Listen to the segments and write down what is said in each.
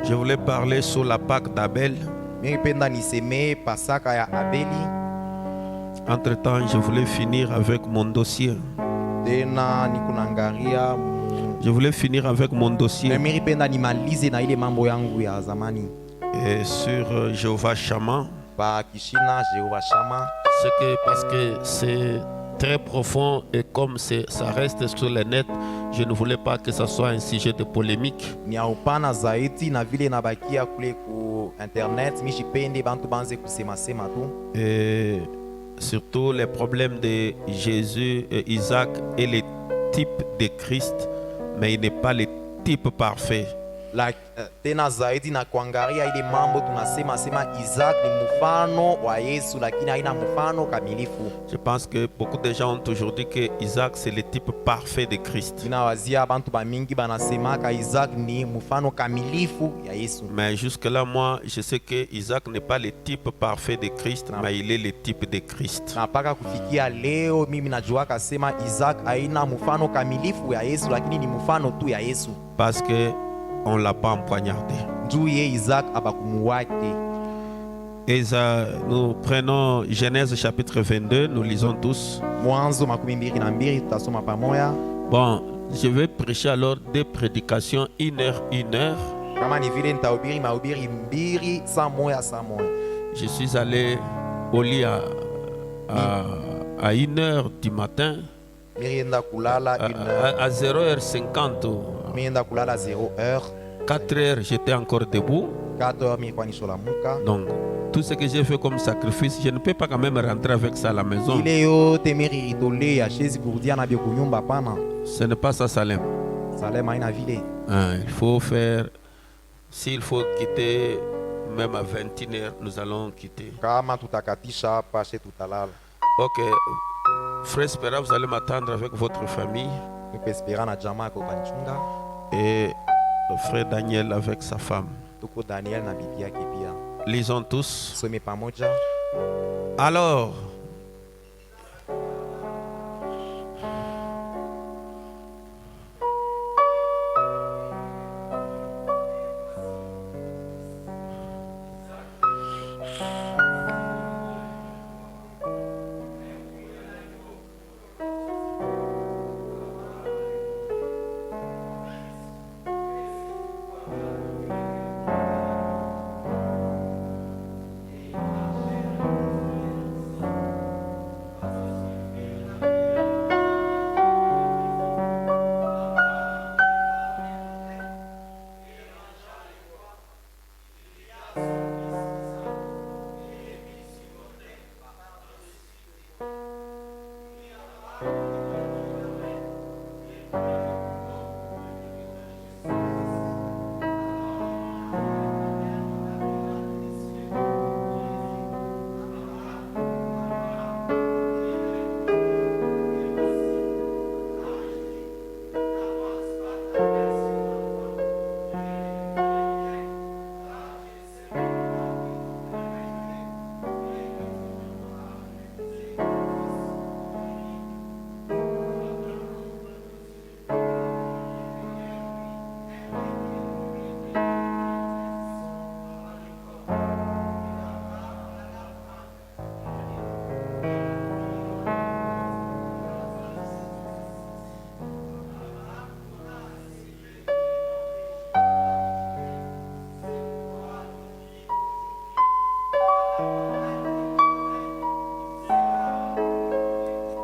Je voulais parler sur la Pâque d'Abel. Entre-temps, je voulais finir avec mon dossier. Je voulais finir avec mon dossier. Et sur Jéhovah Shammah. Parce que c'est très profond et comme ça reste sur le net, je ne voulais pas que ça soit un sujet de polémique. Et surtout les problèmes de Jésus et Isaac et le type de Christ, mais il n'est pas le type parfait. Tena zaidi na kuangalia ile mambo tunasema Isaac ni mfano wa Yesu lakini haina mfano kamilifu. Je pense que beaucoup de gens ont toujours dit que Isaac c'est le type parfait de Christ. Ninawazia bantu bamingi banasema ka Isaac ni mfano kamilifu ya Yesu. Mais jusque là moi je sais que Isaac n'est pas le type parfait de Christ, mais il est le type de Christ. Na paka kufikia leo mimi najua kasema Isaac haina mfano kamilifu ya Yesu lakini ni mfano tu ya Yesu. Parce que on l'a pas empoignardé. Et nous prenons Genèse chapitre 22, nous lisons tous. Bon, je vais prêcher alors des prédications 1 heure. Je suis allé au lit à 1 heure du matin. À 0h50. 4 heures, j'étais encore debout. Donc, tout ce que j'ai fait comme sacrifice, je ne peux pas quand même rentrer avec ça à la maison. Ce n'est pas ça, Salem. Il faut faire, s'il faut quitter, même à 21 heures, nous allons quitter. Ok. Frère Spera, vous allez m'attendre avec votre famille. Et frère Daniel avec sa femme. Lisons tous. Alors,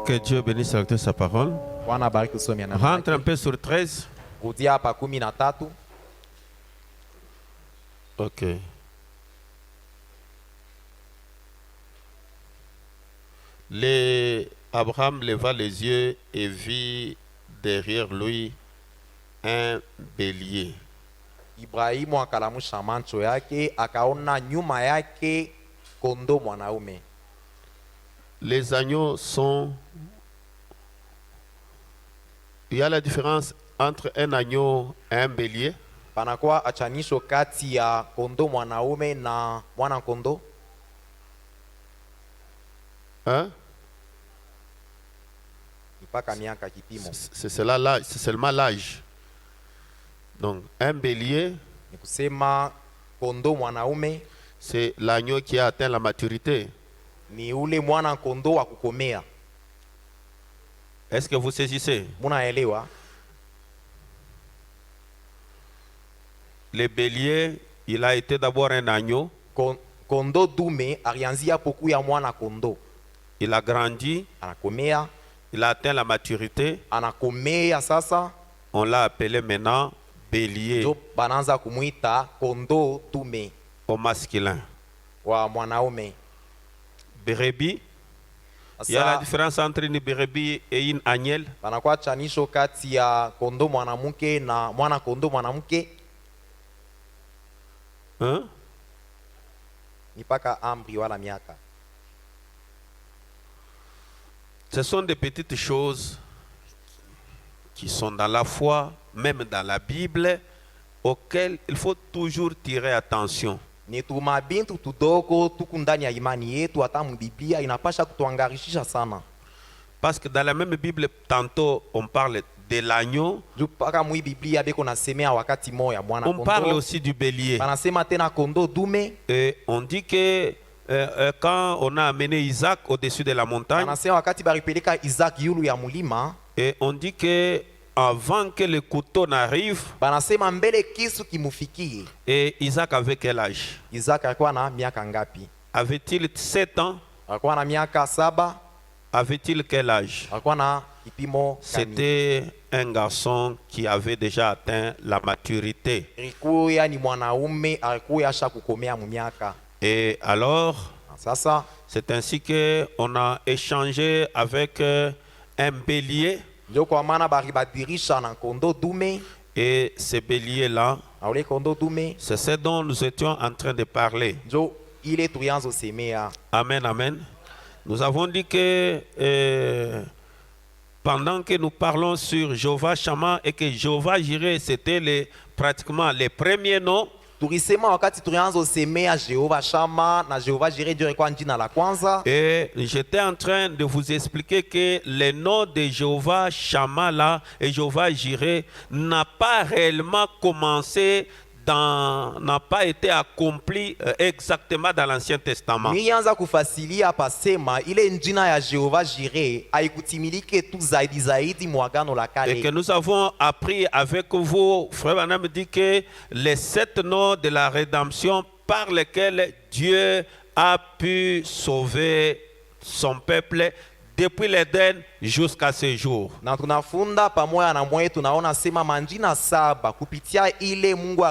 que Dieu bénisse avec sa parole. Rentre un peu sur 13. Ok. Abraham leva les yeux et vit derrière lui un bélier. Ibrahimu akalamusha macho yake akaona nyuma yake kondoo mwanaume. Les agneaux sont... Il y a la différence entre un agneau et un bélier. Panakuwa achanisho kati ya kondoo mwanaume na mwana kondoo. Hein? C'est seulement l'âge. Donc, un bélier, Ni kusema kondoo mwanaume c'est l'agneau qui a atteint la maturité. ni ule mwana kondoo wa kukomea. Est-ce que vous saisissez? Munaelewa? Le bélier, il a été d'abord un agneau. Kondoo dume alianzia poku ya mwana kondoo, Il a grandi, anakomea, il a atteint la maturité. anakomea sasa, On l'a appelé maintenant bélier ndio bananza kumuita kondoo dume au masculin. wa mwanaume. Brebis, il y a la Sasa différence entre une brebis et une agnelle. banakuwa chanisho kati ya kondoo mwanamke na mwana kondoo mwanamke Hein? ni paka amri wala miaka. Ce sont des petites choses qui sont dans la foi, même dans la Bible, auxquelles il faut toujours tirer attention. Ni tumabintu tudogo tuku ndani ya imani yetu, hata mbiblia inapasha kutuangarishisha sana. Parce que dans la même Bible, tantôt on parle de l'agneau, Juu paka mwi biblia beko nasemea wakati moya mwana on parle kondoo, aussi du bélier. banasema tena kondoo dume, Et on dit que quand on a amené Isaac au-dessus de la montagne, banasema wakati baripeleka Isaac yulu ya mulima, et on dit que avant que le couteau n'arrive, banasema mbele kisu kimufikie. et Isaac avait quel âge? Isaac alikuwa na miaka ngapi? Avait-il 7 ans? Alikuwa na miaka 7, Avait-il quel âge? alikuwa na kipimo kani. C'était un garçon qui avait déjà atteint la maturité. Ilikuwa ni mwanaume alikuwa asha kukomea mu miaka. Et alors, Sasa c'est ainsi qu'on a échangé avec un bélier. ndio kwa maana baribadirisha na kondoo dume, Et ce bélier-là, na ule kondoo dume c'est ce dont nous étions en train de parler. ndio ile tulianza semea. Amen, amen. Nous avons dit que pendant que nous parlons sur Jéhovah Shammah et que Jéhovah Jireh, c'était pratiquement les premiers noms, Tulisema wakati tulianza semea Jehova Shama na Jehova Jireh ndio ilikuwa jina la kwanza. et j'étais en train de vous expliquer que le nom de Jéhovah Shammah là et Jéhovah Jireh n'a pas réellement commencé n'a pas été accompli exactement dans l'Ancien Testament. Nilianza kufasilia pasema ile njina ya Jehova Jireh haikutimilike tu zaidi zaidi mwagano la Et que kale. nous avons appris avec vous, frère Branham dit que les 7 noms de la rédemption par lesquels Dieu a pu sauver son peuple depuis l'Éden jusqu'à ce jour. Na tunafunda pamoja na mwe tunaona sema manjina 7 kupitia ile Mungu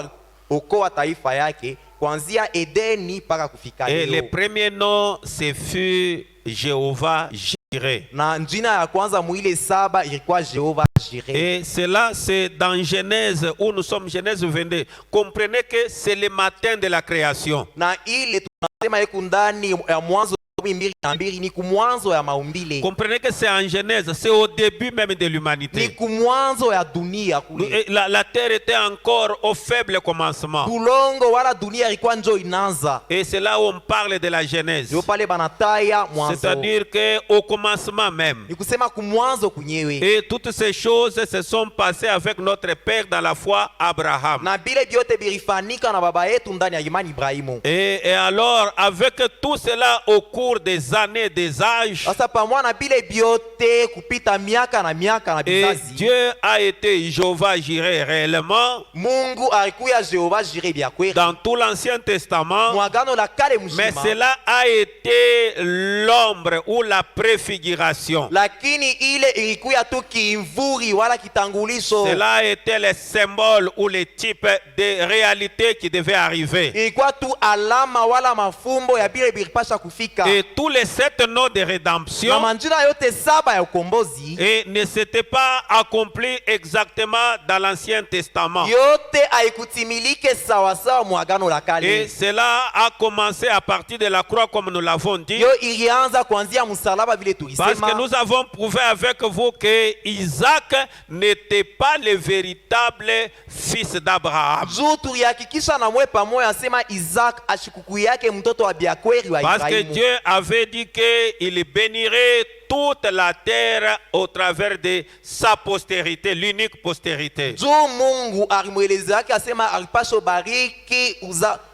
okoa taifa yake kuanzia Edeni mpaka kufika Et le leo. premier nom, ce fut Jéhovah Jireh. Na njina ya kwanza mwile 7 ilikuwa Jehova Jireh. Et cela, c'est dans Genèse, où nous sommes, Genèse 22. Comprenez que c'est le matin de la création. Na ile tunasema iko ndani ya Mwanzo 2:2 ni kumwanzo ya maumbile. Comprenez que c'est en Genèse, c'est au début même de Ni l'humanité. kumwanzo ya dunia kule. La terre était encore au faible commencement. Bulongo wala dunia ilikuwa njo inaanza. Et c'est là où on parle de la Genèse. Ndio pale banataya mwanzo. C'est-à-dire qu'au commencement même. Ni kusema kumwanzo kunyewe. Et toutes ces choses se sont passées avec notre père dans la foi, Abraham. Na bile biote birifanika na baba yetu ndani ya imani Ibrahimu. Et alors, avec tout cela au cours des années, des âges, Sasa pamoja na bile biote kupita miaka na et bizazi. Dieu a été Jéhovah Jireh réellement Mungu alikuya Jehova Jireh bya kweli. dans tout l'Ancien Testament, Mwagano la kale mais mzima. cela a été l'ombre ou la préfiguration. Lakini ile ilikuya tu kimvuri wala kitangulisho. Cela a été le symbole ou le type de réalité qui devait arriver. Ilikuwa tu alama wala mafumbo ya bile bilipasha kufika. Et tous les 7 noms de Na rédemption manjina yote 7 ya ukombozi et ne s'étaient pas accomplis exactement dans l'Ancien Testament. yote haikutimilike sawa sawa mwagano la Et kale. cela a commencé à partir de la croix, comme nous l'avons dit, Yo ilianza kuanzia msalaba vile parce que tulisema. nous avons prouvé avec vous que Isaac n'était pas le véritable fils d'Abraham. Juu tulihakikisha na mwe pamoja asema Isaac ashikuku yake mtoto wa biakweli wa Parce que Ibrahimu. Dieu avait dit qu'il bénirait toute la terre au travers de sa postérité, l'unique postérité. juu Mungu alimwelezeake asema alipaswa bariki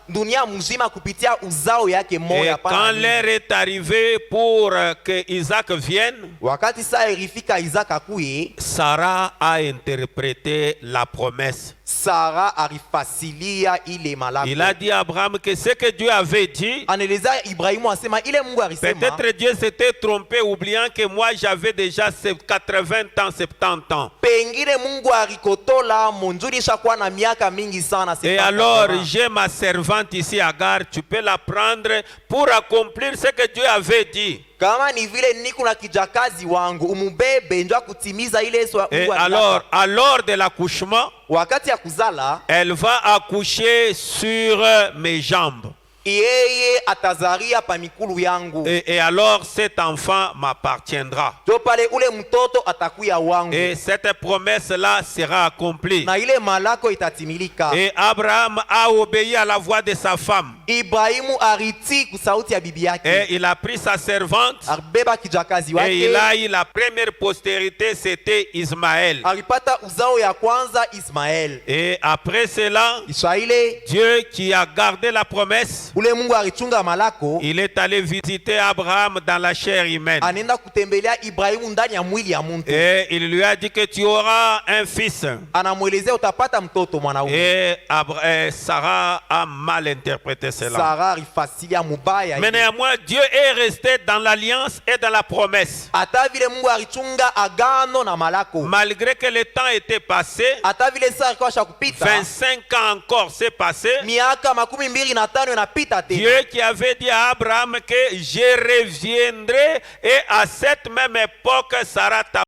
dunia mzima kupitia uzao yake Et moya. quand l'heure est arrivée pour que Isaac vienne, Wakati saa ilifika Isaka akuye, Sarah a interprété la promesse. Sara alifasilia ile malako. Il a dit à Abraham que ce que Dieu avait dit, Anaeleza Ibrahimu asema ile Mungu alisema. peut-être Dieu s'était trompé, oubliant que moi j'avais déjà 80 ans, 70 ans. Pengine Mungu alikotola monjuri shakuwa na miaka mingi sana. Et alors j'ai ma servante ici Agar, tu peux la prendre pour accomplir ce que Dieu avait dit. Kama ni vile niko na kijakazi wangu umubebe ndio kutimiza ile Yesu Mungu Et alitaka. alors, à l'heure de l'accouchement, Wakati ya kuzala elle va accoucher sur mes jambes. yeye atazaria pa mikulu yangu. Et alors cet enfant m'appartiendra. Jo pale ule mtoto atakuya wangu. Et cette promesse-là sera accomplie. Na ile malako itatimilika. Et Abraham a obéi à la voix de sa femme. Ibrahimu ariti kusauti ya bibi yake. Et il a pris sa servante. Arbeba kijakazi wake. Et il a eu la première postérité, c'était Ismaël. Alipata uzao ya kwanza Ismael. Et après cela, Israeli, Dieu qui a gardé la promesse, ule Mungu alichunga malako, il est allé visiter Abraham dans la chair humaine. anenda kutembelea Ibrahimu ndani ya mwili ya muntu. Et il lui a dit que tu auras un fils. Anamwelezea utapata mtoto mwanaume. Et Sarah a mal interprété cela. Sara alifasiria mubaya. Mais néanmoins, Dieu est resté dans l'alliance et dans la promesse. Ata vile Mungu alichunga agano na malako. Malgré que le temps était passé, Ata vile saa ilikuwa shakupita. 25 ans encore s'est passé. Miaka 25 inapita tena. Dieu qui avait dit à Abraham que je reviendrai et à cette même époque Sarah t'a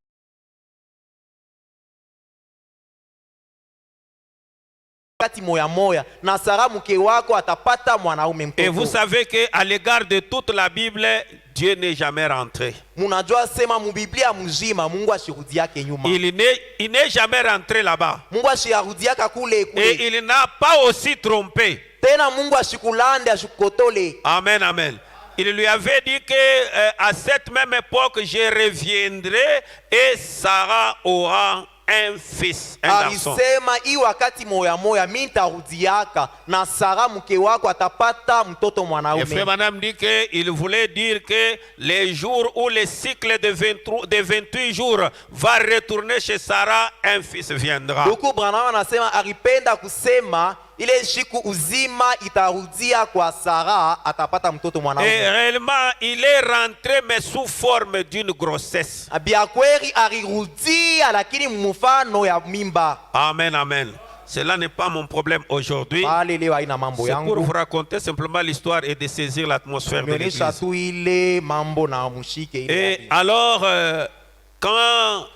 moya moya na Sara mke wako atapata mwanaume mtoto. Et vous savez qu'à l'égard de toute la Bible, Dieu n'est jamais rentré. Munajua sema mu Biblia mzima Mungu ashirudiake nyuma. Il n'est jamais rentré là-bas. Mungu ashirudiaka kule kule. Et il n'a pas aussi trompé. Tena Mungu ashikulande ashikotole. Amen, amen. Il lui avait dit que à cette même époque, je reviendrai et Sarah aura un fils, un garçon. Alisema hii wakati moya moya mimi nitarudiaka na Sara mke wako atapata mtoto Et mwanaume. frère Madame dit qu'il voulait dire que les jours où le cycle de 28 jours va retourner chez Sarah, un fils viendra. Duku Branham anasema alipenda kusema ile siku uzima itarudia kwa Sara atapata mtoto Et mwanaume. réellement, il est rentré mais sous forme d'une grossesse. Bia kweli alirudia lakini mfano ya mimba. Amen, amen. Cela n'est pas mon problème aujourd'hui. Pale leo haina mambo C'est pour yangu. vous raconter simplement l'histoire et de saisir l'atmosphère de Nionyesha l'église. tu ile mambo na mushike ile. Et alors, quand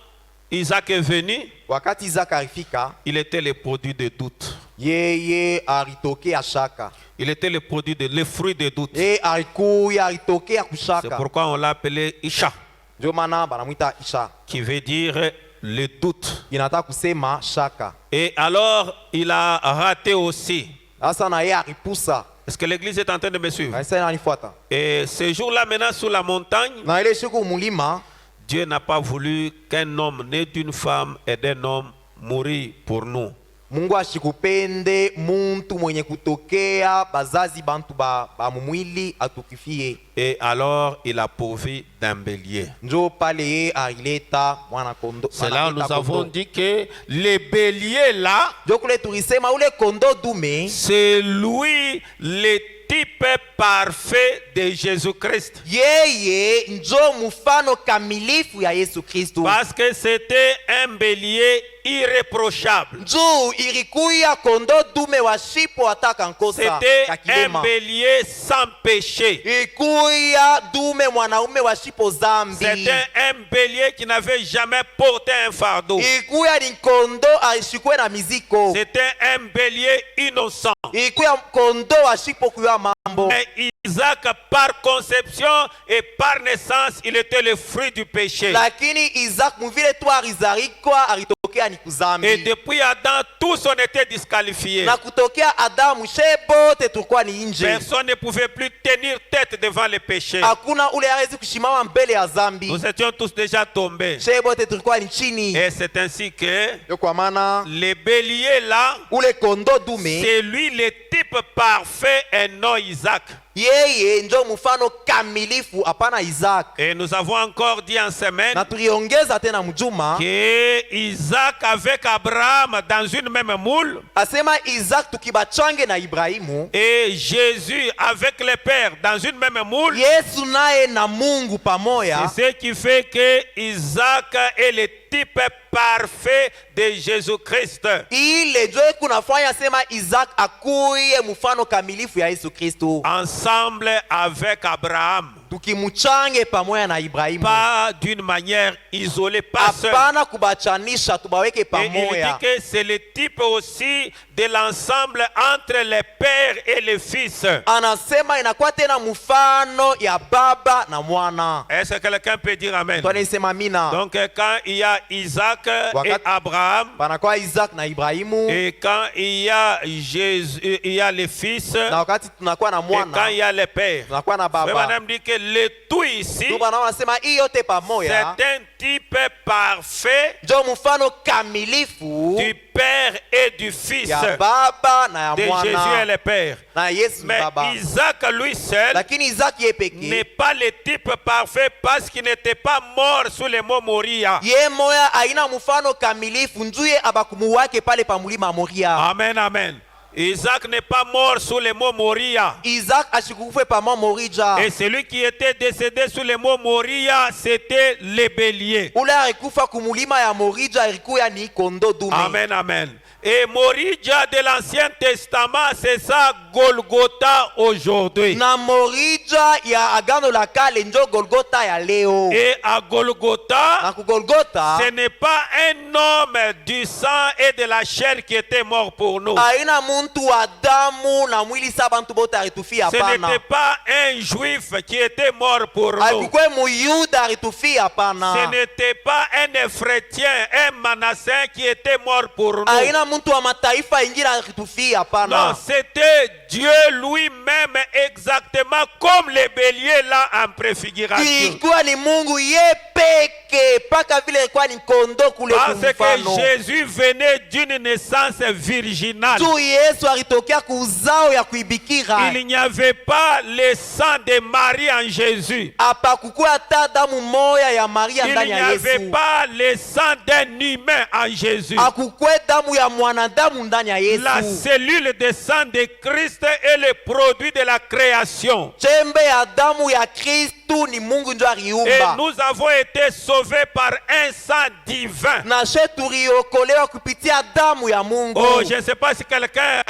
Isaac est venu, Wakati Isaka alifika, il était le produit de doute. yeye alitokea shaka. Il était le produit le fruit de doute. Yeye alikuya alitokea C'est kushaka. pourquoi on l'a appelé Isha, Ndio maana banamuita Isha. qui veut dire le doute. Inataka kusema shaka. Et alors, il a raté aussi. Sasa na yeye alipusa. Est-ce que l'église est en train de me suivre? Sasa ananifuata. Et ce jour-là, maintenant, sur la montagne, Na ile siku mulima Dieu n'a pas voulu qu'un homme né d'une femme et d'un homme mourir pour nous. Mungu ashikupende muntu mwenye kutokea bazazi bantu ba mumwili atukifie. Et alors, il a pourvu d'un bélier. Njo pale yeye alileta mwana kondo. C'est là où nous avons dit que le bélier là, Njo kule tulisema ule kondo dume c'est lui le type parfait de Jésus-Christ. yeye njo mfano kamilifu ya Yesu Kristo. Parce que c'était un bélier irréprochable. Njo ilikuya kondo dume wa shipo ataka nkosa C'était un kakilema. bélier sans péché. Ilikuya dume mwanaume wa shipo zambi. C'était un bélier qui n'avait jamais porté un fardeau. Ilikuya ni kondo alishikwe na miziko. C'était un bélier innocent. Ilikuya kondo wa shipo kuya mambo. Mais Isaac, par conception et par naissance, il était le fruit du péché. Lakini Isaac muvile tu alizarikwa alitokea kutokea ni Et kuzambi. depuis Adam, tous on était disqualifiés. Na kutokea Adamu shebote tulikuwa ni nje. Personne ne pouvait plus tenir tête devant le péché. Hakuna ule hawezi kushimama mbele ya zambi. Nous étions tous déjà tombés. Shebote tulikuwa ni chini. Et c'est ainsi que Ndio kwa maana le bélier là, ule kondo dume c'est lui le type parfait et non Isaac. yeye ndio mfano kamilifu, hapana Isaac. Et nous avons encore dit en semaine Na tuliongeza tena mjuma que Isaac avec Abraham dans une même moule asema Isaac tukibachange na Ibrahimu, et Jésus avec le Père dans une même moule. Yesu naye na Mungu pamoja. C'est ce qui fait que Isaac est le type parfait de Jésus-Christ. Ile ndio kunafanya sema Isaac akuye mfano kamilifu ya Yesu Kristo. Ensemble avec Abraham. Tukimuchange pamoja na Ibrahimu. Pas d'une manière isolée, pas seul. Hapana kubachanisha, tubaweke Et il pamoja. dit que c'est le type aussi de l'ensemble entre le Père et le Fils. Anasema inakuwa tena mfano ya baba na mwana. Est-ce que quelqu'un peut dire Amen? Tunaisema mina. Donc quand il y a Isaac et Abraham, Panakuwa Isaac na Ibrahimu. et quand il y a Jésus, il y a le Fils, Na wakati tunakuwa na et quand mwana, il y a le Père. tunakuwa na baba. Madame dit que le tout ici, Ndio maana wanasema hii yote pamoja c'est un type parfait ndio mfano kamilifu du Père et du Fils, ya baba na ya de Jésus et mwana le Père. na Yesu Mais baba. Isaac lui seul Lakini Isaac ye n'est pekee pas le type parfait parce qu'il n'était pas mort sous le mont Moria. ye moya aina mfano kamilifu njuye abakumu wake pale pa mulima Moria. Amen, amen. Isaac n'est pas mort sous le mont Moria. Isaac ashikufe pa mont Morija. Et celui qui était décédé sous le mont Moria, c'était le bélier. Ule alikufa kumulima ya Morija ilikuwa ni kondo dume. Amen, amen. Et Morija de l'Ancien Testament, c'est ça Golgotha aujourd'hui. Na Morija ya agano la kale njo Golgotha ya leo. Et à Golgotha, Na ku Golgotha ce n'est pas un homme du sang et de la chair qui était mort pour nous. aina muntu wa damu na mwili sa bantu bote aritufia Ce hapana. n'était pas un juif qui était mort pour nous. Alikuwa muyuda aritufia hapana. Ce n'était pas un Ephrétien, un Manassin qui était mort pour nous. Aina muntu wa mataifa ingine aritufia hapana. Non, c'était Dieu lui-même exactement comme le bélier là en préfiguration. Ilikuwa ni Mungu ye peke paka vile ilikuwa ni kondo kule Parce que kumfano. Jésus venait d'une naissance virginale. Tu Yesu alitokea kuzao ya kuibikira. Il n'y avait pas le sang de Marie en Jésus. Apa kukua hata damu moya ya Maria Il ndani n'y ya avait Yesu. pas le sang d'un humain en Jésus. Akukwe damu ya mwanadamu ndani ya La Yesu. cellule de sang de Christ est le produit de la création. Chembe ya damu ya Kristu ni Mungu ndio Et aliumba. nous avons été sauvés par un sang divin. Na she tuliokolewa kupitia damu ya Mungu. Oh, je ne sais pas si quelqu'un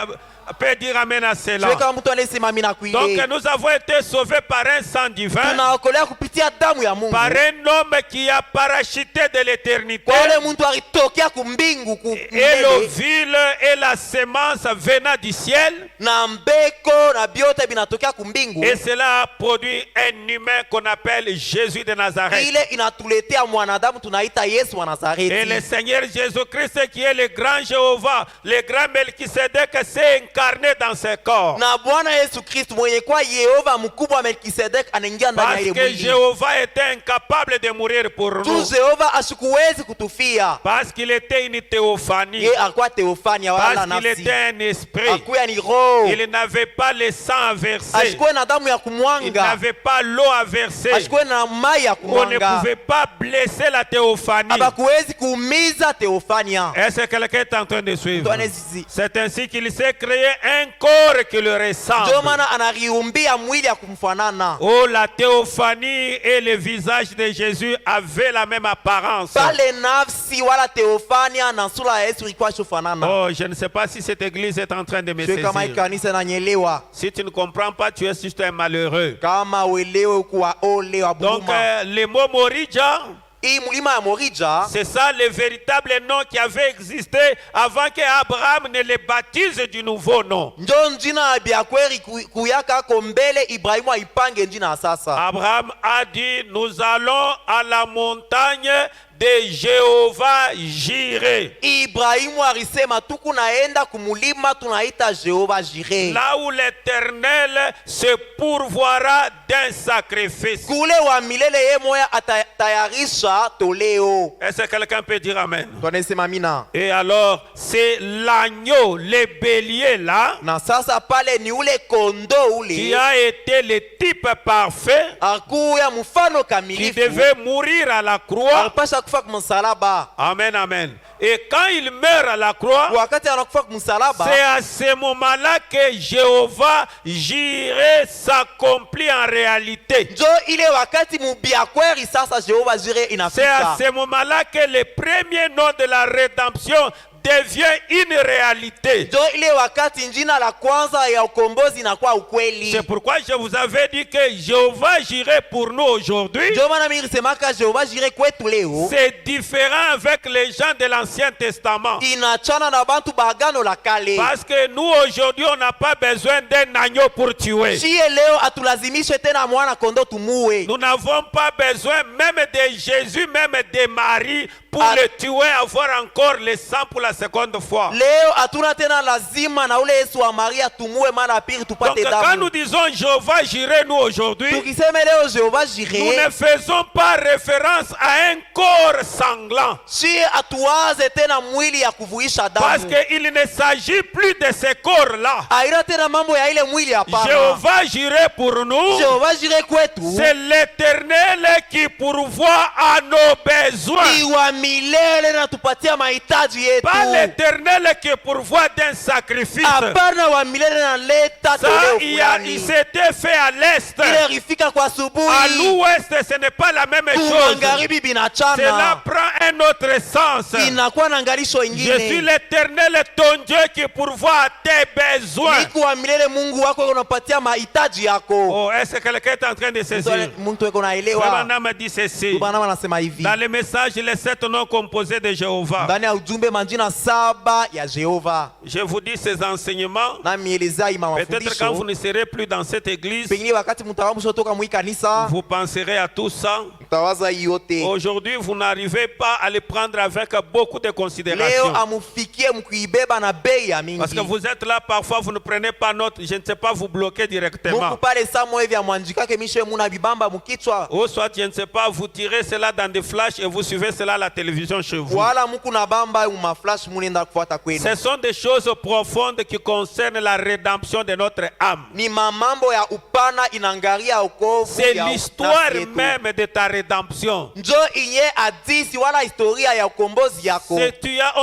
peut dire amen à cela. Shweka mtu anasema mimi Donc nakuile. nous avons été sauvés par un sang divin, Tunaokolewa kupitia damu ya Mungu. par un homme qui a parachuté de l'éternité. Kwa ule mtu alitokea kumbingu Et kumbele. l'ovule et la semence venant du ciel. Na mbeko na biote binatokea kumbingu. Et cela a produit un humain qu'on appelle Jésus de Nazareth. Ile inatuletea mwanadamu tunaita Yesu wa Et le Nazareti. Seigneur Jésus-Christ qui est le grand Jéhovah, le grand Melchisedec, s'est incarné dans ce corps. Na Bwana Yesu Kristo mwenye kwa Yehova mkubwa Melkisedek anaingia ndani ya Parce ile que mwili. Jéhovah était incapable de mourir pour Tu nous. Jehova asikuwezi kutufia. Parce qu'il était une théophanie. Ye alikuwa teofania wala Parce qu'il nafsi. était un esprit. Akuya ni roho. Il n'avait pas le sang à verser. Ashikuwe na damu ya Il kumwanga. n'avait pas l'eau à verser. Ashikuwe na mai ya On ne kumwanga. pouvait pas blesser la théophanie. Abakuwezi kuumiza teofania. Est-ce que quelqu'un est en train de suivre? Tuone sisi. C'est ainsi qu'il s'est créé un corps qui le Ndio ressemble. maana anariumbia mwili ya kumfanana. Oh, la théophanie et le visage de Jésus avaient la même apparence. Pale nafsi wala teofania na sura ya Yesu ilikuwa shofanana. Oh, je ne sais pas si cette église est en train de me Sio kama saisir. ikanisa inanyelewa. Si tu ne comprends pas, tu es juste un malheureux. Kama uelewe kuwa ole wa Donc, buluma. le mot Morija, Hii mlima ya Morija c'est ça le véritable nom qui avait existé avant que Abraham ne le baptise du nouveau nom. njo njina ya biakweri kuyaka ko mbele Ibrahimu aipange njina ya sasa. Abraham a dit, nous allons à la montagne de Jéhovah Jireh. Ibrahimu alisema tuku naenda kumulima tunaita Jehova Jireh. Là où l'Éternel se pourvoira d'un sacrifice. Kule wa milele ye moya atayarisha toleo. Est-ce que quelqu'un peut dire amen? Tunasema mina. Et alors, c'est l'agneau, le bélier là, Na sasa pale ni ule kondo qui ule a été le type parfait, akuya mfano qui kamilifu devait mourir à la croix. alipasha kufa kumsalaba. Amen, amen. Et quand il meurt à la croix, Wakati anakufa kumsalaba c'est à ce moment-là que Jéhovah Jireh s'accomplit en réalité. njo ile wakati mubiakweri sasa Jehova Jireh C'est à inafika. ce moment-là que le premier nom de la rédemption devient une réalité. Njo ile wakati njina la kwanza ya ukombozi inakuwa ukweli. C'est pourquoi je vous avais dit que Jéhovah Jireh pour nous aujourd'hui, Njo maana mimi nisemaka Jehova Jireh kwetu leo c'est différent avec les gens de l'Ancien Testament. inachana na bantu bagano la kale. Parce que nous aujourd'hui on n'a pas besoin d'un agneau pour tuer. Chie leo atulazimishe tena mwana kondo tumue. Nous n'avons pas besoin même de Jésus, même de Marie pour le tuer, avoir encore le sang pour la seconde fois. Leo hatuna tena lazima na ule Yesu wa Maria tumue mara pili Donc tupate quand nous damu. disons Jéhovah Jireh nous aujourd'hui, Tukisema leo Jehova nous Jireh ne faisons pas référence à un corps sanglant. chie atuwaze tena mwili ya kuvuisha Parce damu. qu'il ne s'agit plus de ce corps-là. Haina tena mambo ya ile mwili hapana. Jéhovah Jireh pour nous, Jehova Jireh kwetu c'est l'Éternel qui pourvoit à nos besoins. ni wa milele na tupatia mahitaji yetu. Pas l'Éternel qui pourvoit d'un sacrifice. Hapana wa milele na leta Ça, toleo il fulani. s'était fait à l'Est. Ile rifika kwa À asubuhi l'Ouest, ce n'est pas la même chose. magharibi Cela binachana. prend un autre sens. Inakuwa na ngalisho Je suis ingine. l'Éternel, ton Dieu, qui pourvoit à tes besoins. Niko wa milele Mungu wako unapatia mahitaji yako. Oh, est-ce que quelqu'un est en train de saisir? Mtu weko Frère naelewa. Branham dit ceci. Bwana anasema hivi. Dans le message, les 7 noms composés de Jéhovah. Ndani ya ujumbe manjina 7 ya Jehova. Je vous dis ces enseignements. Na mieleza ima Peut-être quand vous mafundisho. ne serez plus dans cette église, Pengine wakati mtawamusho toka mwi kanisa, vous penserez à tout ça. mtawaza hii yote. Aujourd'hui, vous n'arrivez pas à les prendre avec beaucoup de Leo considération. amufikie mkuibeba na bei ya Parce que mingi. vous êtes là, parfois vous ne prenez pas note, je ne sais pas, vous bloquez directement. Mungu pale samo hivi amwanjikake mishe muna bibamba mukichwa. Ou soit, je ne sais pas, vous tirez cela dans des flashs et vous suivez cela à la télévision chez vous. Wala muku na bamba umaflash munenda kufuata kwenu. Ce sont des choses profondes qui concernent la rédemption de notre âme. Ni mamambo ya upana inangaria okovu. C'est ya l'histoire nafsi yetu. même de ta rédemption. Njo inye hadisi wala historia ya ukombozi yako. On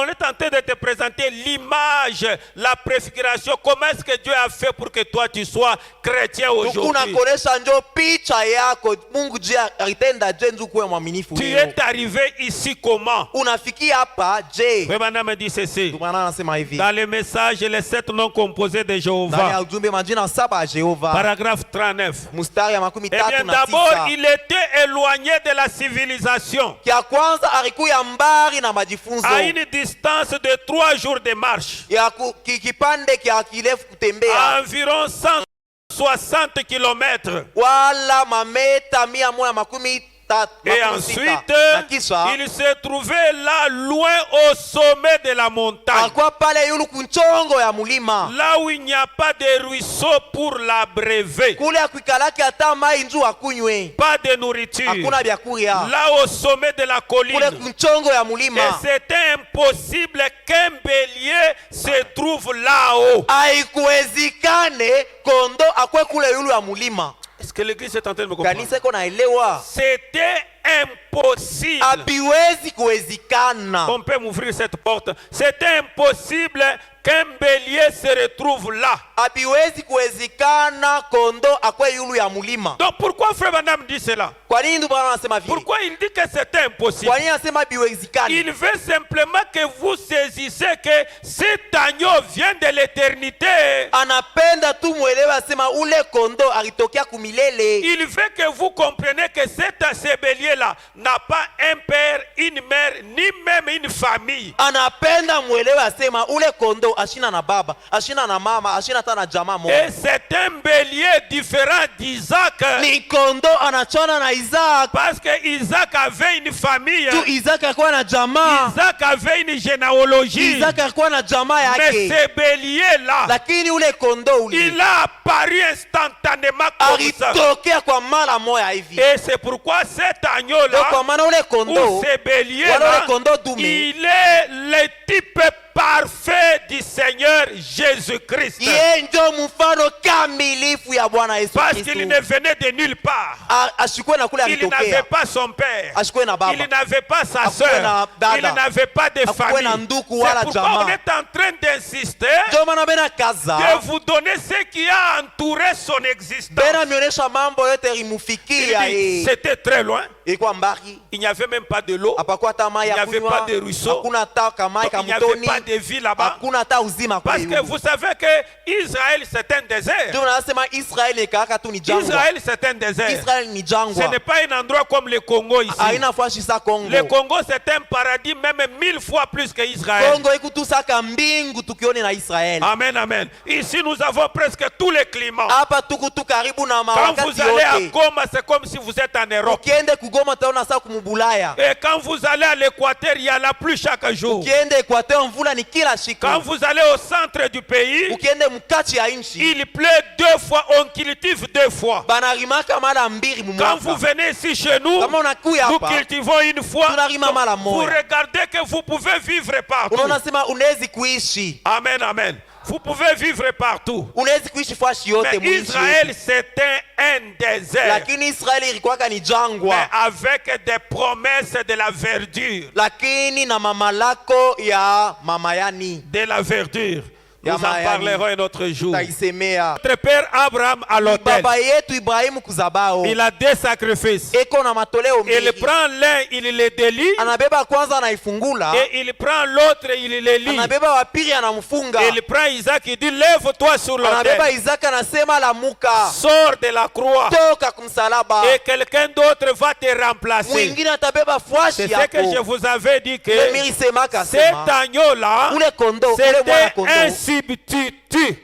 est en train de te présenter l'image, la préfiguration. Comment est-ce que Dieu a fait pour que toi tu sois chrétien aujourd'hui? Unakonesha njo picha yako Mungu je alitenda je nju kuwa mwaminifu Tu leo. es arrivé ici comment? Unafikia hapa je? Bwana me dit ceci. Bwana anasema hivi. Dans le message, les 7 noms composés de Ndani ya Jéhovah. ujumbe majina 7 ya Jehova. Paragraphe 39. Mstari ya makumi Eh bien, tatu na d'abord, tisa. il était éloigné de la civilisation. Kia kwanza alikuya mbari na majifunzo. À une distance de 3 jours de marche. Ya kipande kia kirefu kutembea. À environ 160 kilomètres. Wala mameta 150. Et ensuite, il se trouvait là, loin au sommet de la montagne. Alikuwa pale yulu kunchongo ya mulima. Là où il n'y a pas de ruisseau pour l'abreuver. Kule akuikalaki hata mai nju akunywe. Pas de nourriture. Hakuna byakuria. Là au sommet de la colline. Kule kunchongo ya Et mulima. c'était impossible qu'un bélier se trouve là-haut. Haikuwezekane kondo akwe kule yulu ya mulima. Est-ce que l'église est en train de me comprendre? Kanisa iko naelewa. C'était impossible. Habiwezi kuwezekana. On peut m'ouvrir cette porte. C'était impossible qu'un bélier se retrouve là. Habiwezi kuwezekana kondo akwe yulu ya mulima. Donc pourquoi Frère Branham dit cela? Kwa nini ndio Bwana anasema vile? Pourquoi il dit que c'était impossible? Kwa nini anasema habiwezekani? Il veut simplement que vous saisissez que cet agneau vient de l'éternité. Anapenda tu muelewe asema ule kondo alitokea kumilele. Il veut que vous compreniez que ce bélier-là n'a pas un père, une mère, ni même une famille. Anapenda mwelewe asema ule kondo ashina na baba, ashina na mama, ashina hata na jamaa moja. Et c'est un bélier différent d'Isaac. Ni kondo anachana na Isaac. Parce que Isaac avait une famille. Tu Isaac alikuwa na jamaa. Isaac avait une généalogie. Isaac alikuwa na jamaa Mais yake. ce bélier-là, Lakini ule kondo ule il a apparu instantanément comme ça. alitokea kwa mara moja hivi. Et c'est pourquoi cet agneau-là, Kwa maana ule kondo, ou ce bélier-là, wala ule kondo dume, il est le type parfait du Seigneur Jésus-Christ. yeye ndio mfano kamilifu ya Bwana Yesu Parce Kristo. qu'il ne venait de nulle part. Ashikwe na kule Il n'avait alitokea. pas son père. Ashikwe na baba. Il n'avait pas sa Akuwe sœur. na dada. Il n'avait pas de Akuwe na famille. ndugu C'est wala pourquoi jamaa. on est en train d'insister Ndio maana bena kaza. de vous donner ce qui a entouré son existence. Bena mionyesha mambo yote Il ilimufikia dit, yeye. c'était très loin. Ilikuwa mbali. Il n'y avait même pas de l'eau. Hapakuwa hata mai Il ya n'y avait kunywa. pas de ruisseau. Hakuna hata kamai Il n'y avait kamtoni. pas de vie là-bas. Hakuna hata uzima Parce kule. que vous savez que Israël c'est un désert. Ndio nasema Israeli ni kaka tu ni jangwa. Israël c'est un désert. Israeli ni Ce jangwa. n'est pas un endroit comme le Congo ici. Haina fashi sa Kongo. Le Congo c'est un paradis même 1000 fois plus que Israël. Kongo ikutusaka mbingu tukione na Israeli. Amen, amen. Ici nous avons presque tous les climats. Hapa tuku tu karibu na Quand vous mawakati allez à yote. Goma, c'est comme si vous êtes en Europe. Ukiende kugoma utaona saa kumubulaya. Et quand vous allez à l'équateur, il y a la pluie chaque jour. Ukiende Equateur mvula ni kila siku. Quand vous allez au centre du pays, Ukiende mkati ya nchi il pleut 2 fois, on cultive 2 fois. banarimaka mara mbili Quand vous mumwaka. venez ici chez nous, Kama unakuya nous hapa cultivons une fois. tunarima mara Vous moja. regardez que vous pouvez vivre partout. Unaona sema unawezi kuishi. Amen, amen. Vous pouvez vivre partout. Unawezi kuishi fashi yote Mais mwinchi. Israël, c'était un désert. Lakini Israeli ilikuwaka ni Mais jangwa. avec des promesses de la verdure. Lakini na mamalako ya mamayani. De la verdure. Nous en Yamayani. parlerons un autre jour. Taisemea. Notre père Abraham à l'autel, Baba yetu Ibrahimu kuzabao. il a 2 sacrifices. Eko na matoleo Il mbili. prend l'un, il le délie, Anabeba kwanza anaifungula. et il prend l'autre, il le lie. Anabeba wa pili anamfunga. Il prend Isaac, il dit lève-toi sur Anabeba l'autel, Isaka anasema lamuka. sors de la croix, Toka kumsalaba. et quelqu'un d'autre va te remplacer. Mwingine atabeba fwashi C'est ce que je yako. vous avais dit que Mimi semaka cet sema. agneau-là, Ule kondo, ule mwana c'était un kondo. substitut.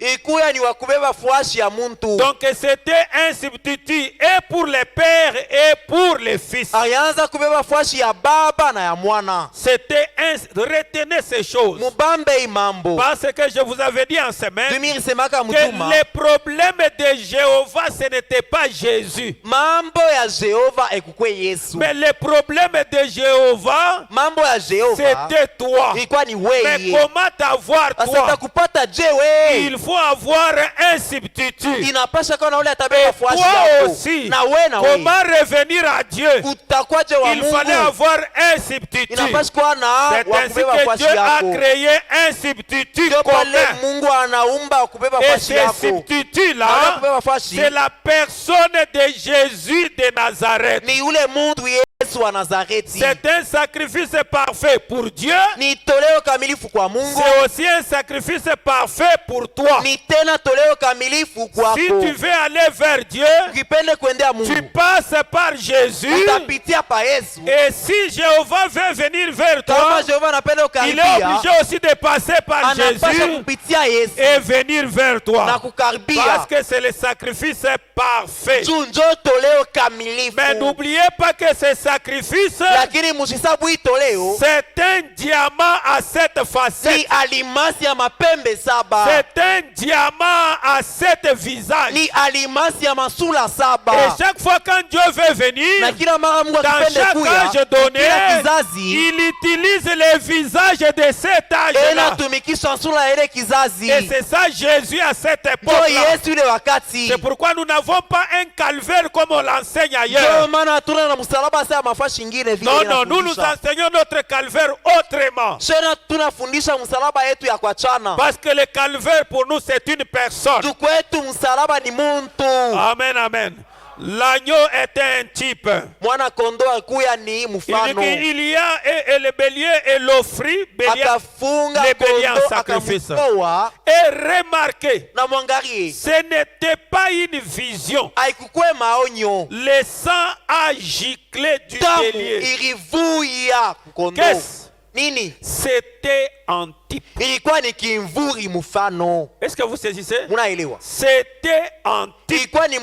Ikuya ni wakubeba fwashi ya muntu. Donc c'était un substitut et pour les pères et pour les fils. Alianza kubeba fwashi ya baba na ya mwana. C'était un... Retenez ces choses. Mubambe imambo. Parce que je vous avais dit en semaine Mimi semaka que mutuma. les problèmes de Jéhovah, ce n'était pas Jésus. Mambo ya Jehova ekukwe Yesu. Mais les problèmes de Jéhovah, Mambo ya Jehova c'était toi. ilikuwa ni Mais wewe. comment t'avoir Sasa toi? takupata je wewe? Il faut avoir un substitut. Inapasha kwa na ule atabeba Et fwashi toi yako. aussi, Na we na we. comment revenir à Dieu? Utakwaje wa Il fallait Mungu? avoir un substitut. Inapasha kwa na C'est wa ainsi kubeba que fwashi Dieu a yako. créé un substitut Ndio pale commun. Mungu anaumba wa kubeba Et fwashi ce yako. substitut-là, Ana kubeba fwashi. c'est la personne de Jésus de Nazareth. Ni yule mtu Yesu wa Nazareti. C'est un sacrifice parfait pour Dieu. Ni toleo kamilifu kwa Mungu. C'est aussi un sacrifice parfait pour toi. Ni tena toleo kamilifu kwako. Si tu veux aller vers Dieu, Ukipende kuendea tu Mungu, passes par Jésus. utapitia pa Yesu. Et si Jéhovah veut venir vers toi, Kama Jehova anapenda il est ukaribia, obligé aussi de passer par anapasha Jésus kupitia Yesu et venir vers na toi. kukaribia. Parce que c'est le sacrifice parfait. Juu njo toleo kamilifu. Mais n'oubliez pas que ce sacrifice, Lakini musisabu hii toleo c'est un diamant à 7 ni facettes. alimasi ya mapembe saba. C'est un diamant à 7 visages. Ni alimasi ya masula saba. Et chaque fois quand Dieu veut venir, Na kila mara Mungu dans akipende chaque kuya, âge donné, kila kizazi il utilise les visages de cet âge-là. inatumikisha sura ya ile kizazi. Et c'est ça Jésus à cette Ndio époque-là. Yesu ile wakati. C'est pourquoi nous n'avons pas un calvaire comme on l'enseigne Ndio ailleurs. maana hatuna na msalaba sasa mafashi ingine vile. Non, non, nous nous inafundisha. enseignons notre calvaire autrement. Tena tunafundisha msalaba yetu ya kuachana. Parce que le calvaire pour nous c'est une personne. Juu kwetu msalaba ni muntu. Amen, amen. L'agneau était un type. mwana kondoo alikuya ni Il dit mfano. qu'il y a et le bélier et l'offrit, Akafunga les béliers en kondoo sacrifice. akamtoa Et remarquez, na mwangalie, ce n'était pas une vision. haikukuwe maonyo, Le sang a giclé du damu bélier. ilivuya kondoo. Qu'est-ce? Nini? C'était un type. Ilikuwa ni kimvuri mfano. Est-ce que vous saisissez? Munaelewa? C'était un type. Ilikuwa ni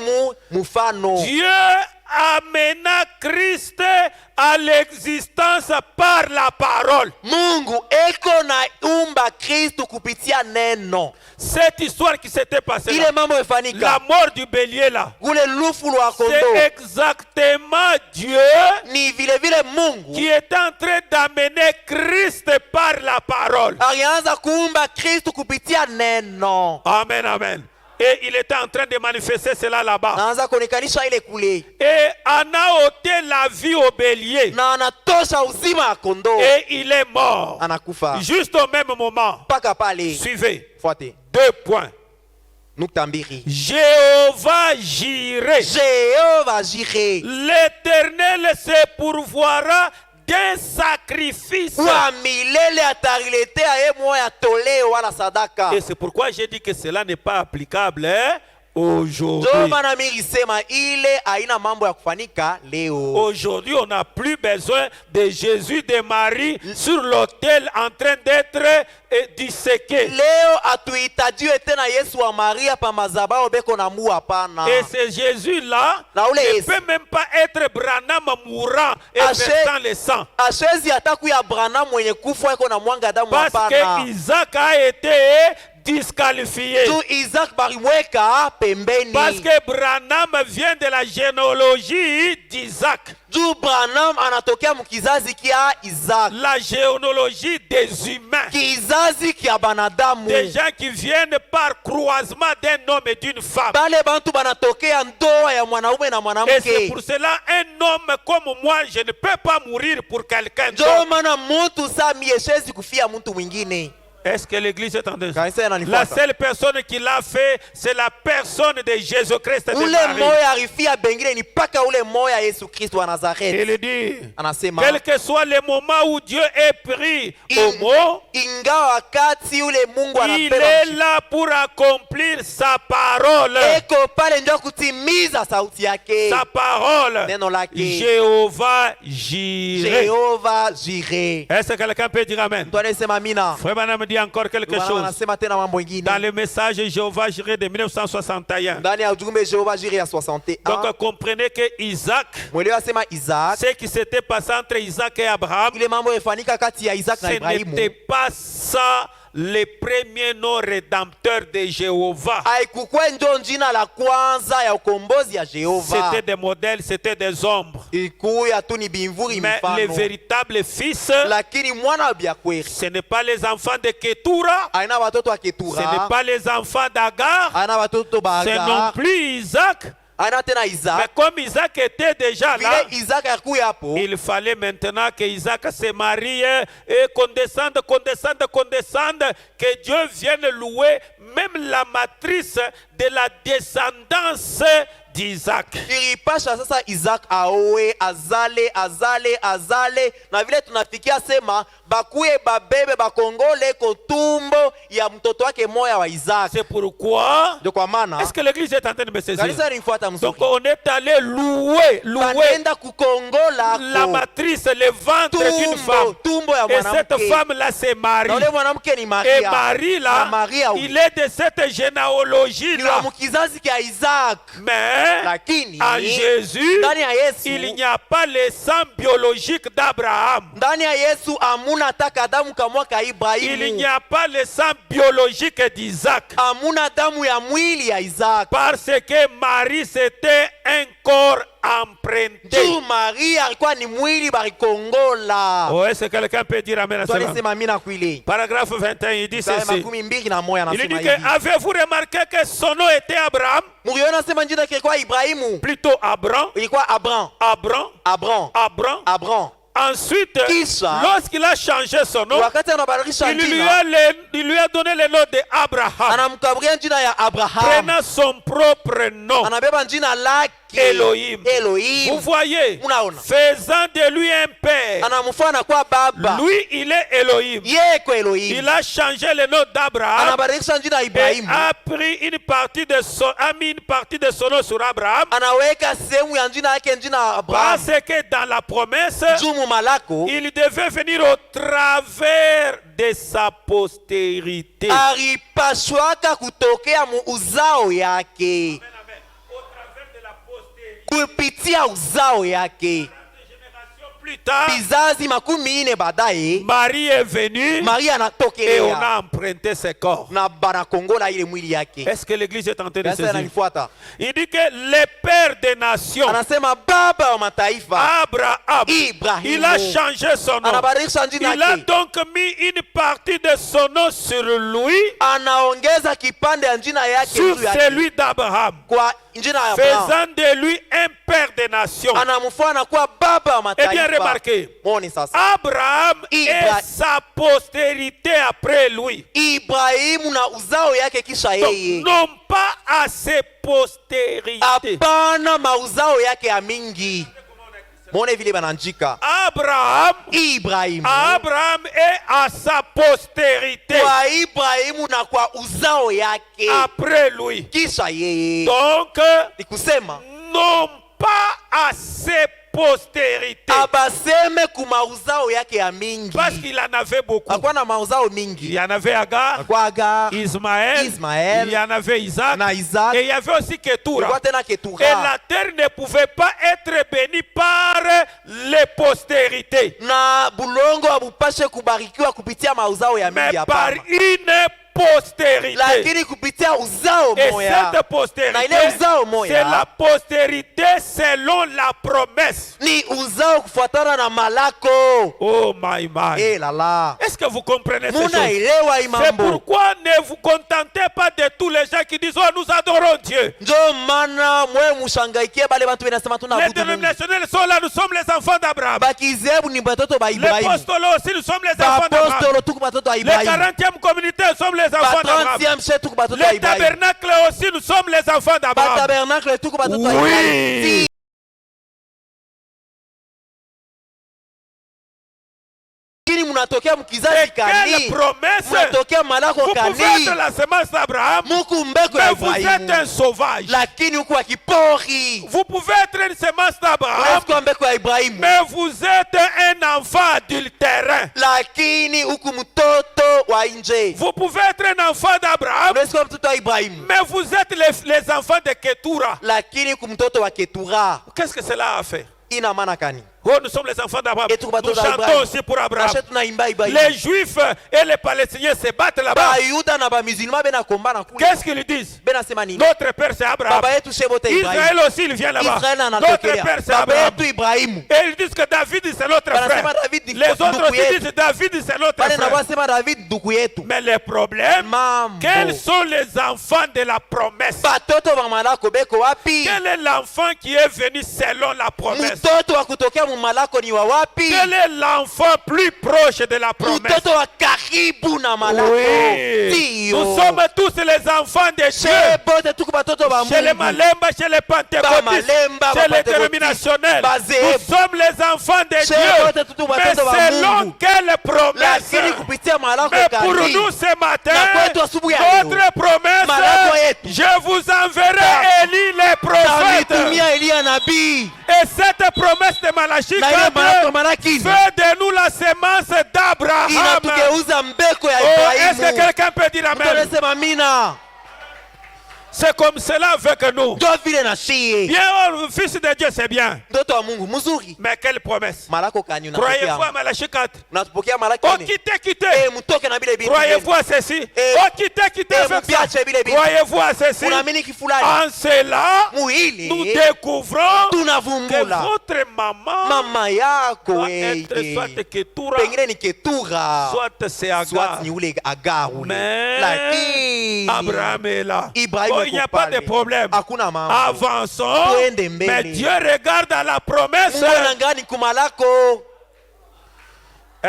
mfano. Dieu amena Christ à l'existence par la parole. Mungu eko na umba Kristo kupitia neno. Cette histoire qui s'était passée Ile là, mambo la ifanika. mort du bélier là, Gule lufu lwa c'est kondoo exactement Dieu ni vile vile Mungu qui est en train d'amener Christ par la parole. alianza kuumba Kristo kupitia neno. Amen, amen. Et il était en train de manifester cela là-bas. Naanza kuonekanisha ile kule. Et en a ôté la vie au bélier. Na anatosha uzima wa kondoo. Et il est mort. Anakufa. Juste au même moment. Paka pale. Suivez. Fuate. 2 points. Nukta mbili. Jéhovah Jireh. Jehova Jireh. L'Éternel se pourvoira d'un sacrifice. Wa milele atariletea ye moya toleo wala sadaka. Et c'est pourquoi j'ai dit que cela n'est pas applicable aujourd'hui. Ndio maana mimi nilisema ile haina mambo ya kufanika leo. Aujourd'hui, on n'a plus besoin de Jésus de Marie sur l'autel en train d'être disséqué. Leo hatuhitajiwe tena Yesu wa Maria pa mazabao beko na mu hapana. Et ce Jésus-là Na ule ne Yesu. peut même pas être Branham mourant et versant le sang. Ashezi ataku ya Branham mwenye kufa eko na mwanga damu Parce hapana. que Isaac a été disqualifié. Tu Isaac barimweka pembeni. Parce que Branham vient de la généalogie d'Isaac. Juu Branham anatokea mkizazi kia Isaac. La généalogie des humains. Kizazi kia banadamu. Des gens qui viennent par croisement d'un homme et d'une femme. Bale bantu banatokea ndoa ya mwanaume na Et c'est mwanamke. pour cela un homme comme moi, je ne peux pas mourir pour quelqu'un Ndio d'autre. maana mtu saa mieshezi kufia mtu mwingine. Est-ce que l'église est en train de... Kanisa La yananifuata. seule personne qui l'a fait, c'est la personne de Jésus-Christ de Ule Marie. moya alifia bengine ni paka ule moya Yesu Kristo wa Nazareth. Il dit, Anasema quel que soit le moment où Dieu est pris au mot, ingawa wakati ule Mungu il anapenda est là pour accomplir sa parole. eko pale ndio kutimiza sauti yake. Sa parole. Neno lake. Jéhovah Jireh. Jehova Jireh. Est-ce que quelqu'un peut dire amen? Mtu anasema amina. Frère Branham dit encore quelque Bwana chose. anasema tena mambo mengine. Dans le message Jéhovah Jireh de 1961. Ndani ya ujumbe Jehova Jireh ya 61. Donc comprenez que Isaac, Mwelewa sema Isaac. ce qui s'était passé entre Isaac et Abraham, Ile mambo yafanyika kati ya Isaac na ce Ibrahimu. n'était pas ça le premier nom rédempteur de Jéhovah. Haikukuwa ndio jina la kwanza ya ukombozi ya Jehova. C'était des modèles, c'était des ombres. Ilikuwa tu ni bimvuri Mais le mfano. véritable fils, Lakini mwana wa Biakweri ce n'est pas les enfants de Ketura, aina watoto wa ce n'est Ketura, pas les enfants d'Agar, aina watoto ba c'est non Agar, plus Isaac. aina tena Mais Isaac. comme Isaac était déjà là, Vile Isaac alikuwa hapo, il fallait maintenant que Isaac se marie et qu'on descende, que Dieu vienne louer même la matrice de la descendance d'Isaac. ilipasha sasa Isaac aoe azale na vile tunafikia sema bakuye babebe bakongole ko tumbo ya mtoto wake moya wa Isaac. C'est pourquoi, Ndio kwa maana est-ce que l'église est en train de me saisir? kanisa nifuata Donc mzuri. on est allé louer Banaenda kukongola la matrice, le ventre d'une femme. tumbo ya Et cette mwanamke. femme-là, c'est Marie. Na ule mwanamke ni Et Maria. Marie, Na là, Maria huyu. il est de cette Ni wa généalogie-là. mkizazi kia Isaac. Mais Lakini en Jésus, ndani ya Yesu, il n'y a pas le sang biologique d'Abraham. ndani ya Yesu amuna taka damu kamwa ka Il n'y Ibrahimu. a pas le sang biologique d'Isaac. Amuna damu ya mwili ya Isaac. Parce que Marie, c'était un corps emprunté. Juu Maria alikuwa ni mwili barikongola. Oh, est-ce que quelqu'un peut dire amen à cela? Twalisema mina kwile. Paragraphe 21, il dit Sasa ceci. 21 Il anasema dit hivi. que, avez-vous remarqué que son nom était Abraham? Muriona sema jina yake ilikuwa Ibrahimu. Plutôt Abram. Ilikuwa Abraham. Abram. Abraham. Ensuite, Kisha, lorsqu'il a changé son nom, wakati anabadilisha il lui jina, il lui a donné le nom d'Abraham, anamkaburia jina ya Abraham. prenant son propre nom. Anabeba jina lake Elohim. Elohim. Vous voyez, Unaona. faisant de lui un père. Anamfanya kwa baba. Lui, il est Elohim. Yeko Elohim. Il a changé le nom d'Abraham Anabadilisha jina et Ibrahimu. a pris une partie de son, a mis une partie de son nom sur Abraham. Anaweka sehemu ya jina yake jina Abraham. Parce que dans la promesse, Jumu malako. il devait venir au travers de sa postérité. Alipashwaka kutokea mu uzao yake. Au travers de la postérité. Kupitia uzao yake. Plus tard, Bizazi makumi ine baadaye Marie est venue Maria et on anatokelea a emprunté ses corps. na banakongola ile mwili yake. Est-ce que l'église est en train de Sasa saisir? ananifuata. Il dit que le père des nations, Anasema baba wa mataifa Abraham, Ibrahimu. il a changé son nom. Anabadilisha jina Il a yake. donc mis une partie de son nom sur lui, Anaongeza kipande ya jina yake sur juu yake. celui d'Abraham, Kwa jina ya Abraham. faisant de lui un père des nations. Anamfanya kuwa baba wa Eh bien, mataifa. remarquez, Mwoni sasa. Abraham et sa postérité après lui Ibrahimu na uzao yake kisha yeye. n'ont pas assez postérité. Hapana mauzao yake ya mingi. Mwone vile bananjika. Abraham Ibrahimu. est à sa postérité Kwa Ibrahimu na kwa uzao yake après lui. kisha yeye. Donc, Ni kusema n'ont pas assez postérité. abaseme kuma uzao yake ya mingi. Parce qu'il en avait beaucoup. Hakuwa na mauzao Il mingi. y en avait Agar, Kwa Agar, Ismaël, Ismaël, il y en avait Isaac, na Isaac, et il y avait aussi Ketura. kulikuwa tena Et Ketura. la terre ne pouvait pas être bénie par les postérités, Na bulongo abupashe kubarikiwa kupitia mauzao ya mais mingi par hapana. une postérité. Lakini kupitia uzao Et moya. cette postérité, Na ile uzao moya. c'est la postérité selon la promesse. Ni uzao kufuatana na malako. Oh my my. Eh lala. Est-ce que vous comprenez ces choses? Munaelewa hii C'est mambo. pourquoi ne vous contentez pas de tous les gens qui disent oh nous adorons Dieu. Ndio maana mwe mushangaikie bale bantu benasema Les tunaabudu Mungu. dénominationnels sont là, nous sommes les enfants d'Abraham. Bakizebu ni batoto ba Les Ibrahimu. apostles aussi, nous sommes les enfants d'Abraham. Bapostolo tuku batoto ba Les Ibrahimu. 40e communauté, nous sommes les Ba enfants d'Abraham. 30e chez tuku batoto ba Les Ibrahimu. tabernacles aussi, nous sommes les enfants Ba d'Abraham. tabernacle tuku batoto ba Oui. Ibrahimu. Kini munatokea mkizazi Et quelle kani? promesse! Munatokea malako Vous pouvez kani? être la semence d'Abraham, Muku mbeko ya mais vous êtes Ibrahimu. un sauvage. Lakini huku akipori. Vous pouvez être une semence d'Abraham, Unaweza kuwa mbeko ya Ibrahimu. mais vous êtes un enfant adultérin. Lakini huku mtoto wa nje. Vous pouvez être un enfant d'Abraham, Unaweza kuwa mtoto wa Ibrahimu. mais vous êtes les enfants de Ketura. Lakini huku mtoto wa Ketura. Qu'est-ce que cela a fait? Ina maana kani? Oh, nous sommes les enfants d'Abraham. Et tout bateau Nous chantons d'Abraham. aussi pour Abraham. Nashe tunaimba Ibrahimu. Les Juifs et les Palestiniens se battent là-bas. Bayuda na bamusulman benakombana kule. Qu'est-ce qu'ils disent? Benasema nini? Notre père c'est Abraham. Baba yetu shebote Ibrahimu. Israël aussi il vient là-bas. Israel Notre anatokelea. père c'est Baba Abraham. yetu Ibrahimu. Et ils disent que David c'est notre Banasema frère. David ni Les autres ndugu aussi yetu. disent David c'est notre Bale na frère. wasema David ndugu yetu. Mais le problème, Mambo. quels sont les enfants de la promesse? Batoto ba malako beko wapi? Quel est l'enfant qui est venu selon la promesse? Mtoto wa kutokea mu malako ni wa wapi? Quel est l'enfant plus proche de la promesse? Mtoto wa karibu na malako. Oui. Ndio. Nous sommes tous les enfants de Dieu. Shebote tuko batoto ba Chez les Mungu. Malemba, chez les Pentecôtistes, Malemba, chez les Pentecôtistes, dénominationnels. Bazé. Nous sommes les enfants de Chez Dieu. wote tutu Mais watoto wa selon Mungu. quelle promesse? Lakini kupitia malako Mais pour kani? nous ce matin, Na kwetu asubuhi ya leo. notre promesse, Malako yetu. je vous enverrai Élie les prophètes. Tamitumia Elia nabii. Et cette promesse de Malachie Na ile malako 4 Malaki fait de nous la semence d'Abraham. inatugeuza mbeko ya Oh, est-ce que Ibrahimu. quelqu'un peut dire amen? Tunasema mina. C'est comme cela avec nous. Ndio vile na shie. Bien, oh, fils de Dieu, c'est bien. Mtoto wa Mungu mzuri. Mais quelle promesse? Malako kani Croyez-vous unapokea? à Malachie 4? Unatupokea Malaki Oh, nini? quittez. Mtoke na bile bibi. Croyez-vous à ceci? Eh, Oh, quittez avec ça. mupiache bile bibi. Croyez-vous à ceci? Unaamini kifulani? En cela, nous Muhili découvrons que tunavumbula votre maman mama yako doit être wewe. soit Ketura, Pengine ni Ketura. soit c'est Soit Agar. ni ule Agar ule. Mais Lakini Abraham est là. Ibrahim Oh, il n'y a pas de problème. Hakuna mambo. Avançons. Tuende mbele. Mais Dieu regarde à la promesse. Mungu anaangalia kumalako.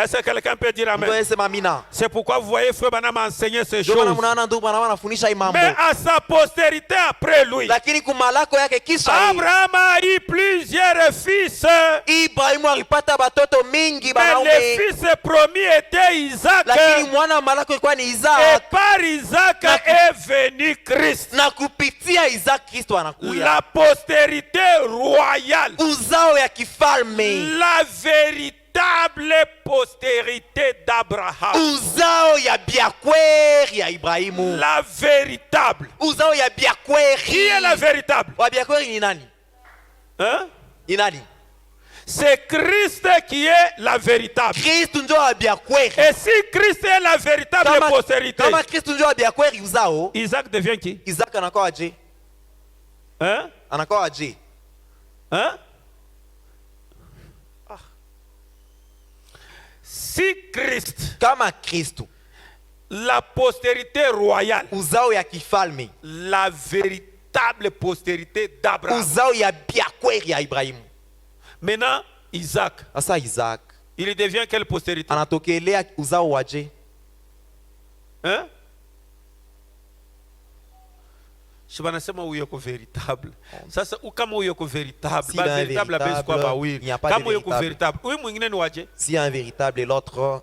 Est-ce que quelqu'un peut dire amen? Ndio sema amina. C'est pourquoi vous voyez Frère Branham enseigner ces Ndio maana choses. mnaona ndugu Branham anafundisha hii mambo. Mais à sa postérité après lui, Lakini kumalako yake kisha yeye, Abraham a eu plusieurs fils. Ibrahimu alipata batoto mingi Mais le banaume. fils promis était Isaac. Lakini mwana wa malako ilikuwa ni Et Isaac. par Isaac est venu Christ. Na kupitia Isaac Kristo anakuya. La postérité royale. Uzao ya kifalme. La véritable postérité d'Abraham. Uzao ya biakweri ya Ibrahimu. La véritable. Uzao ya biakweri. Qui est la véritable? Wa biakweri ni nani? Hein? Ni nani? C'est Christ qui est la véritable. Kristo ndio wa biakweri. Et si Christ est la véritable postérité, Kama Kristo ndio wa biakweri uzao, Isaac devient qui? Isaac anakuwa aje? Hein? Anakuwa aje? Hein? Si Christ, Kama Kristo, la postérité royale, uzao ya kifalme, la véritable postérité d'Abraham. uzao ya biakweri ya Ibrahimu. Maintenant, Isaac, Sasa Isaac il devient quelle postérité? anatokelea uzao waje? Hein? Shibanasema uyoko véritable. Sasa kama uyoko véritable, Si ba la véritable abezi kwa véritable, bawili. il n'y a pas de Kama uyoko véritable. véritable, uyu mwingine ni waje? Si un véritable et l'autre,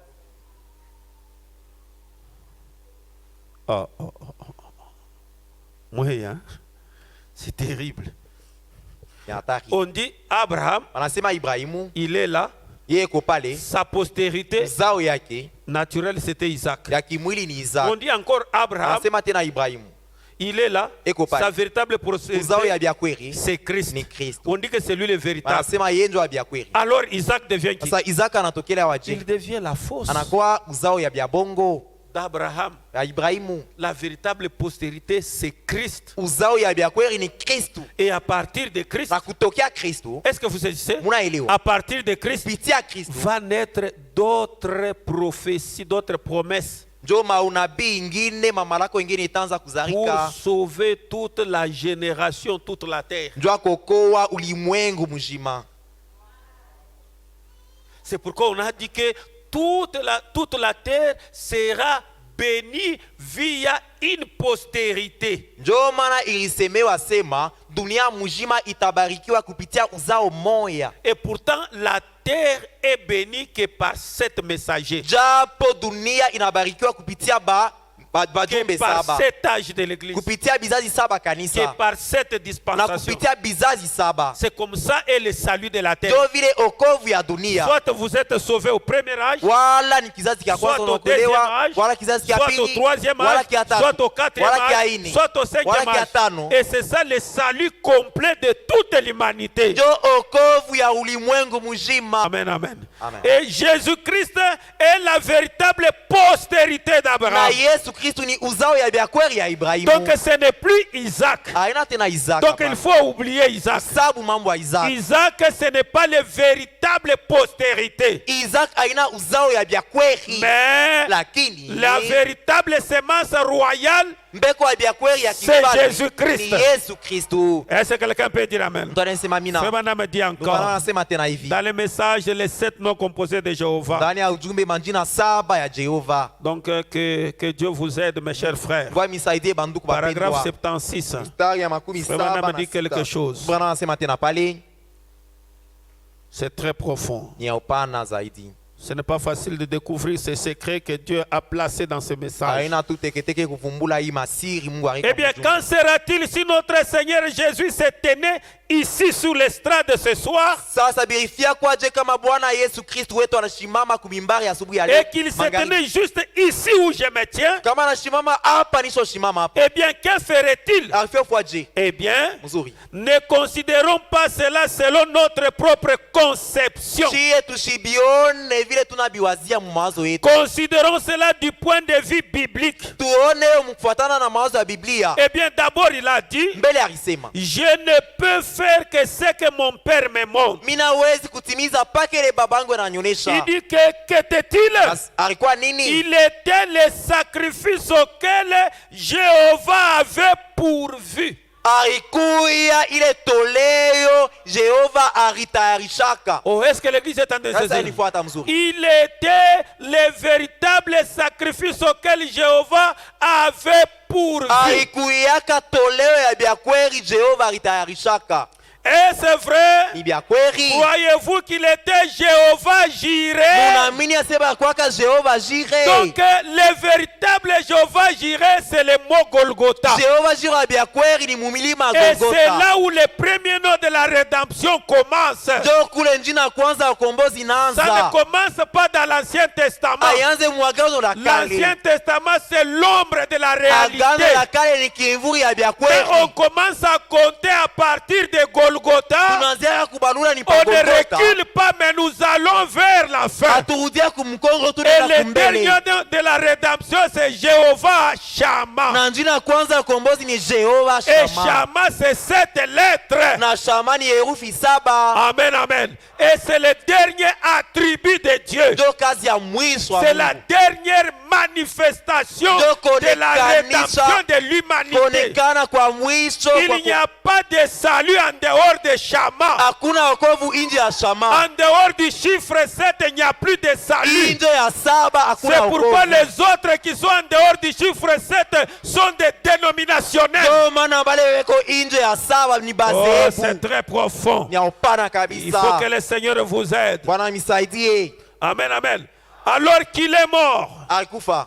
Moué, hein? C'est terrible. ni hatari. On dit Abraham, Wanasema Ibrahimu il est là. yeye ko pale, Sa postérité uzao yake naturelle, c'était Isaac. ya kimwili ni On Isaac. dit encore Abraham, Anasema tena Ibrahimu il est là. Eko pale. Sa véritable uzao postérité, ya biakweri c'est Christ. ni Kristo. On dit que c'est lui le véritable. Wanasema yeye ndio wa biakweri. Alors Isaac devient qui? Sasa Isaac anatokelea waje? Il devient la fausse Anakuwa uzao ya biabongo d'Abraham. ya Ibrahimu. La véritable postérité, c'est Christ. Uzao ya biakweri ni Kristo. Et à partir de Christ, Na kutokea Kristo, est-ce que vous saisissez? munaelewa, À partir de Christ, kupitia Kristo va naître d'autres prophéties, d'autres promesses njo maunabii ingine, mamalako ingine itaanza pour kuzarika, sauver toute la génération, toute la terre. njo akokoa ulimwengu mzima. C'est pourquoi on a dit que toute la terre sera bénie via une postérité. Njo maana ilisemewa sema dunia mzima itabarikiwa kupitia uzao moya. Et pourtant, la terre est bénie que par sept messagers, Japo dunia inabarikiwa kupitia que bajumbe par saba, sept âges de l'église, kupitia bizazi saba que kanisa, par sept na dispensations. kupitia bizazi saba. C'est comme ça est le salut de la terre. Njo vile okovu ya dunia, Soit vous êtes sauvé au premier âge, wala ni kizazi kia soit kwanza au deuxième unaokolewa, âge, wala kizazi kia soit au pili, troisième wala âge, kia soit tatu, au quatrième wala kia âge, ine, soit au cinquième wala kia âge. tano. Et c'est ça le salut complet de toute l'humanité. Njo okovu ya ulimwengu mzima. Amen, amen. Amen. Et Jésus-Christ est la véritable postérité Na d'Abraham. Yesu Kristu ni uzao ya biakweri ya Ibrahimu. Donc ce n'est plus Isaac. Haina tena Isaac. Donc hapana. il faut oublier Isaac. Sabu mambo ya Isaac. Isaac, ce n'est pas la véritable postérité. Isaac haina uzao ya biakweri. Mais Lakini la véritable semence royale, mbeko ya biakweri ya c'est kifalme Jésus-Christ. ni Yesu Kristu. est-ce que quelqu'un peut dire amen? Mtu anasema mina. Frère Branham dit Ndio maana encore, anasema tena hivi. dans le message, les 7 noms composés de Jéhovah. Ndani ya ujumbe manjina saba ya Jehova. Donc que Dieu vous aide, mes chers frères. Kwa misaidie banduku Paragraphe bapendwa. 76. Mstari ya makumi Frère saba Branham na dit quelque sita. chose. Bwana anasema tena pale C'est très profond. ni ya upana zaidi. Ce n'est pas facile de découvrir ces secrets que Dieu a placés dans ce message. Haina tu teketeke kuvumbula hii masiri Mungu alika. Eh bien, quand sera-t-il si notre Seigneur Jésus se tenait ici sous l'estrade ce soir Sasa birifia kwaje kama Bwana Yesu Kristo wetu anashimama kumimbari asubuhi ya leo? et qu'il se Magharibi. tenait juste ici où je me tiens? Kama anashimama hapa nisho shimama hapa. Eh bien, que ferait-il? Afyofuaje? Eh bien, Mzuri. ne considérons pas cela selon notre propre conception. Chie tushibione vile tunabiwazia mu mawazo yetu. Considérons cela du point de vue biblique. Tuone mkufuatana na mawazo ya Biblia. Eh bien, d'abord, il a dit, Mbele alisema, je ne peux faire que ce que mon Père me montre. mina wezi kutimiza pake ile babangu Il ananionyesha. dit que qu'était-il? Alikuwa nini? Il était le sacrifice auquel Jéhovah avait pourvu. Aikuya ile toleo Jehova aritayarishaka. Oh, est-ce que l'église est en train de Sasa saisir? nifuata mzuri. Il était le véritable sacrifice auquel Jéhovah avait pourvu. Aikuyaka toleo ya byakweri Jehova aritayarishaka. Et c'est vrai. Ni byakweri. Croyez-vous qu'il était Jéhovah Jireh? Munaamini asema kwaka Jehova Jireh. Donc le véritable Jéhovah Jireh, c'est le mot Golgotha. Jehova Jireh byakweri ni mumilima Et Golgotha. c'est là où le premier nom de la rédemption commence. Ndio kule njina kwanza ukombozi Ça inaanza. ne commence pas dans l'Ancien Testament. Aianze mwagano la L'Ancien kale. Testament, c'est l'ombre de la Agano réalité. la kale ni kivuli ya Mais byakweri. on commence à compter à partir de Golgotha. Tunaanzia kubalula ni On ne Golgotha. recule pas, mais nous allons vers la fin. Aturudia kumkongo Et tunaenda le dernier kumbele. de la rédemption, c'est Jéhovah Shammah. Na njina kwanza ukombozi ni Jehova Et Shama. Shammah, c'est 7 lettres. Na Shama ni herufi 7. Amen, amen. Et c'est le dernier attribut de Dieu. Ndio kazi ya mwisho wa C'est la Mungu. dernière manifestation de la rédemption de l'humanité. Kuonekana kwa mwisho Il n'y a pas de salut en dehors de Shammah. hakuna wokovu nje ya Shama. En dehors du chiffre 7, il n'y a plus de salut. Nje ya 7 hakuna C'est wokovu. pourquoi les autres qui sont en dehors du chiffre 7 sont des dénominationnels. Ndio maana wale weko nje ya 7 ni Oh, c'est bazebu. très profond. Ni upana Il faut kabisa. que le Seigneur vous aide. Bwana nisaidie. Amen, amen. Alors qu'il est mort, Alikufa.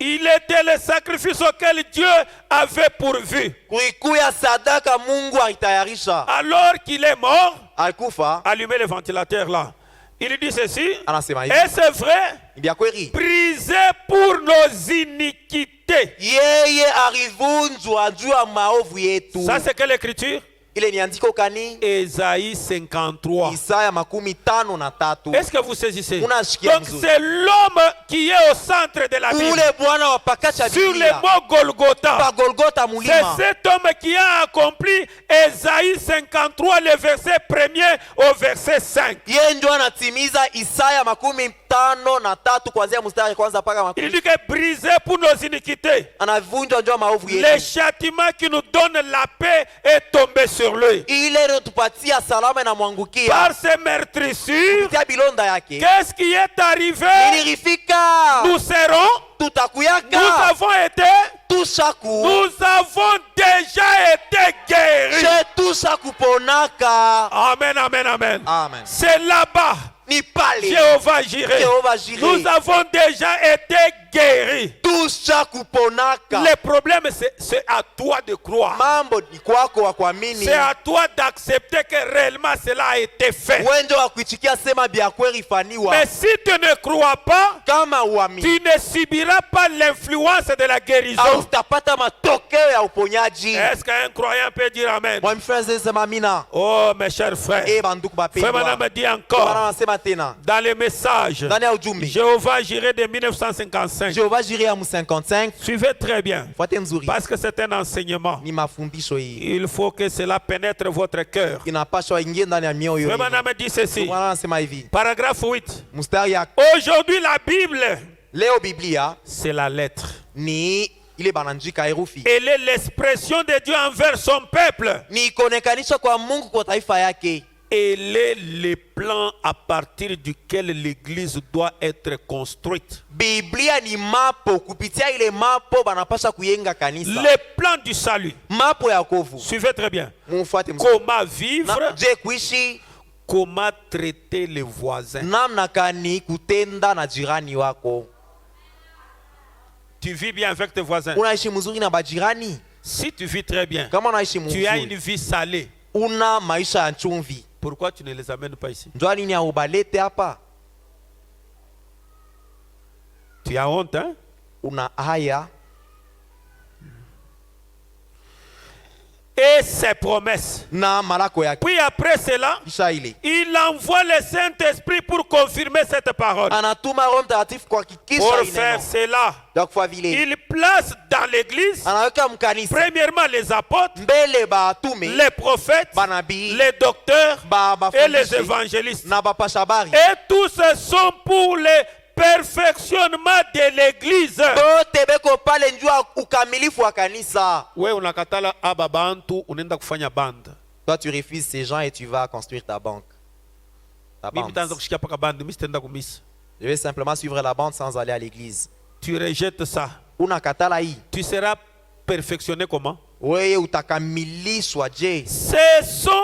il était le sacrifice auquel Dieu avait pourvu. Kuikuya sadaka Mungu aitayarisha. Alors qu'il est mort, Alikufa. allumez le ventilateur là. Il dit ceci, Anasema hivi. et c'est vrai, Ni vya kweli. brisé pour nos iniquités. Yeye alivunjwa juu ya maovu yetu. Ça c'est quelle écriture? Ile ni andiko kani? Ésaïe 53. Isaya 53. Est-ce que vous saisissez? Unashikia Donc mzuri. c'est l'homme qui est au centre de la Bible. Ule Bwana wa pakacha Sur le Biblia. mot Golgotha. Pa Golgotha C'est mulima. cet homme qui a accompli Ésaïe 53, le verset 1er au verset 5. Yeye ndio anatimiza Isaya 53 kuanzia mstari kwanza mpaka Il dit que brisé pour nos iniquités, anavunjwa juu ya maovu le yetu. châtiment qui nous donne la paix est tombé sur lui. Ile iliyotupatia salama na mwangukia. Par ses meurtrissures, Kupitia bilonda yake. qu'est-ce qui est arrivé? Nilifika. Nous serons, Tutakuyaka. nous avons été, Tushaku. nous avons déjà été guéris. Shetusha kuponaka. Amen, amen, amen. Amen. C'est là-bas, Ni pale. Jéhovah Jireh. Jehova Jireh. Nous avons déjà été guéris. Tusha kuponaka. Le problème, c'est à toi de croire. Mambo ni kwako wa kuamini. C'est à toi d'accepter que réellement cela a été fait. Wende wa kuitikia sema bya kweli faniwa. Mais si tu ne crois pas, Kama uamini. tu ne subiras pas l'influence de la Au guérison. utapata matokeo ya uponyaji. Est-ce qu'un croyant peut dire Amen? Mwami frère sema mina. Oh, mes chers frères. Banduku Frère bapendwa. Madame me dit Bwana encore, anasema tena. dans les messages, Ndani ya ujumbe. Jéhovah Jireh de 1955. Jehova Jireh ya 55. Suivez très bien, Fuate mzuri. parce que c'est un enseignement. Ni mafundisho hii. Il faut que cela pénètre votre cœur. Inapaswa ingie ndani ya mioyo. Frère Madame me dit ceci. Bwana anasema hivi. Paragraphe 8. Mstari ya Aujourd'hui, la Bible, leo Biblia c'est la lettre. ni ile banandika herufi. Elle est l'expression de Dieu envers son peuple. Ni kuonekanisha kwa Mungu kwa taifa yake. Elle est le plan à partir duquel l'Église doit être construite. Biblia ni mapo, kupitia ile mapo banapasha kuyenga kanisa. Le plan du salut. Mapo ya wokovu. Suivez très bien. Mfuate mzuri. Comment vivre, Na je kuishi comment traiter les voisins. namna gani kutenda na jirani wako. Tu vis bien avec tes voisins. Unaishi mzuri na bajirani? Si tu vis très bien, Kama unaishi tu as une mzuri, vie salée. una maisha ya chumvi. Pourquoi tu ne les amènes pas ici? Njoo nini ya ubalete hapa? Tu as honte, hein? Una haya. Et ses promesses. Na malako yake. Puis après cela, Kisha ile. il envoie le Saint-Esprit pour confirmer cette parole. Anatuma Roho Mtakatifu Pour kuhakikisha ile faire neno. cela, Donc kwa vile il place dans l'église, anaweka mkanisa premièrement les apôtres, mbele batume, les prophètes, banabii, les docteurs et les bafundisi évangélistes. na bapasha habari. Et tous sont pour les perfectionnement de l'église. bote beko pale njua ukamilifu wa kanisa. We unakatala aba bantu unaenda kufanya band. Toi tu refuses ces gens et tu vas construire ta banque. Ta Mimi bande. nitaanza kushikia paka band, mimi sitaenda kumisa. Je vais simplement suivre la bande sans aller à l'église. Tu rejettes ça. Unakatala hii. Tu seras perfectionné comment? Wewe utakamilishwa je?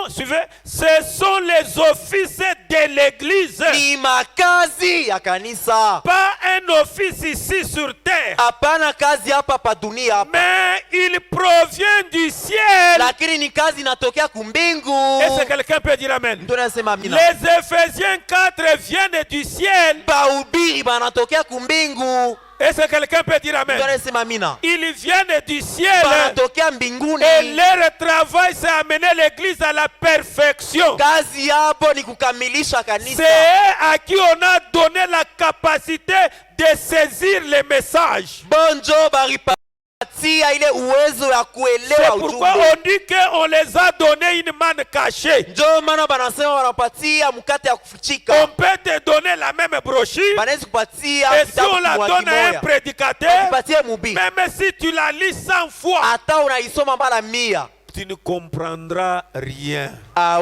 Suivez, ce sont les offices de l'église. Ni makazi ya kanisa. Pas un office ici sur terre. Hapana kazi hapa pa dunia hapa. Mais il provient du ciel. Lakini ni kazi inatokea kumbingu. Est-ce que quelqu'un peut dire amen? Mtu anasema amina. Les Éphésiens 4 viennent du ciel. Bahubiri banatokea kumbingu. Est-ce que quelqu'un peut dire amen? Mtu anasema amina. Ils viennent du ciel. Banatokea mbinguni. Et leur travail, c'est amener l'église à la perfection. Kazi yabo ni kukamilisha C'est kanisa. eux à qui on a donné la capacité de saisir les messages. Bonjo baripatia ile uwezo ya C'est kuelewa pourquoi ujumbe. on dit qu'on les a donné une manne cachée. Ndio maana banasema wanapatia mkate ya On kufichika. peut te donner la même brochure. Banaweza kupatia Et si on la donne à un prédicateur, Patie mubi. même si tu la lis 100 fois, Hata unaisoma mara 100. tu ne comprendras rien.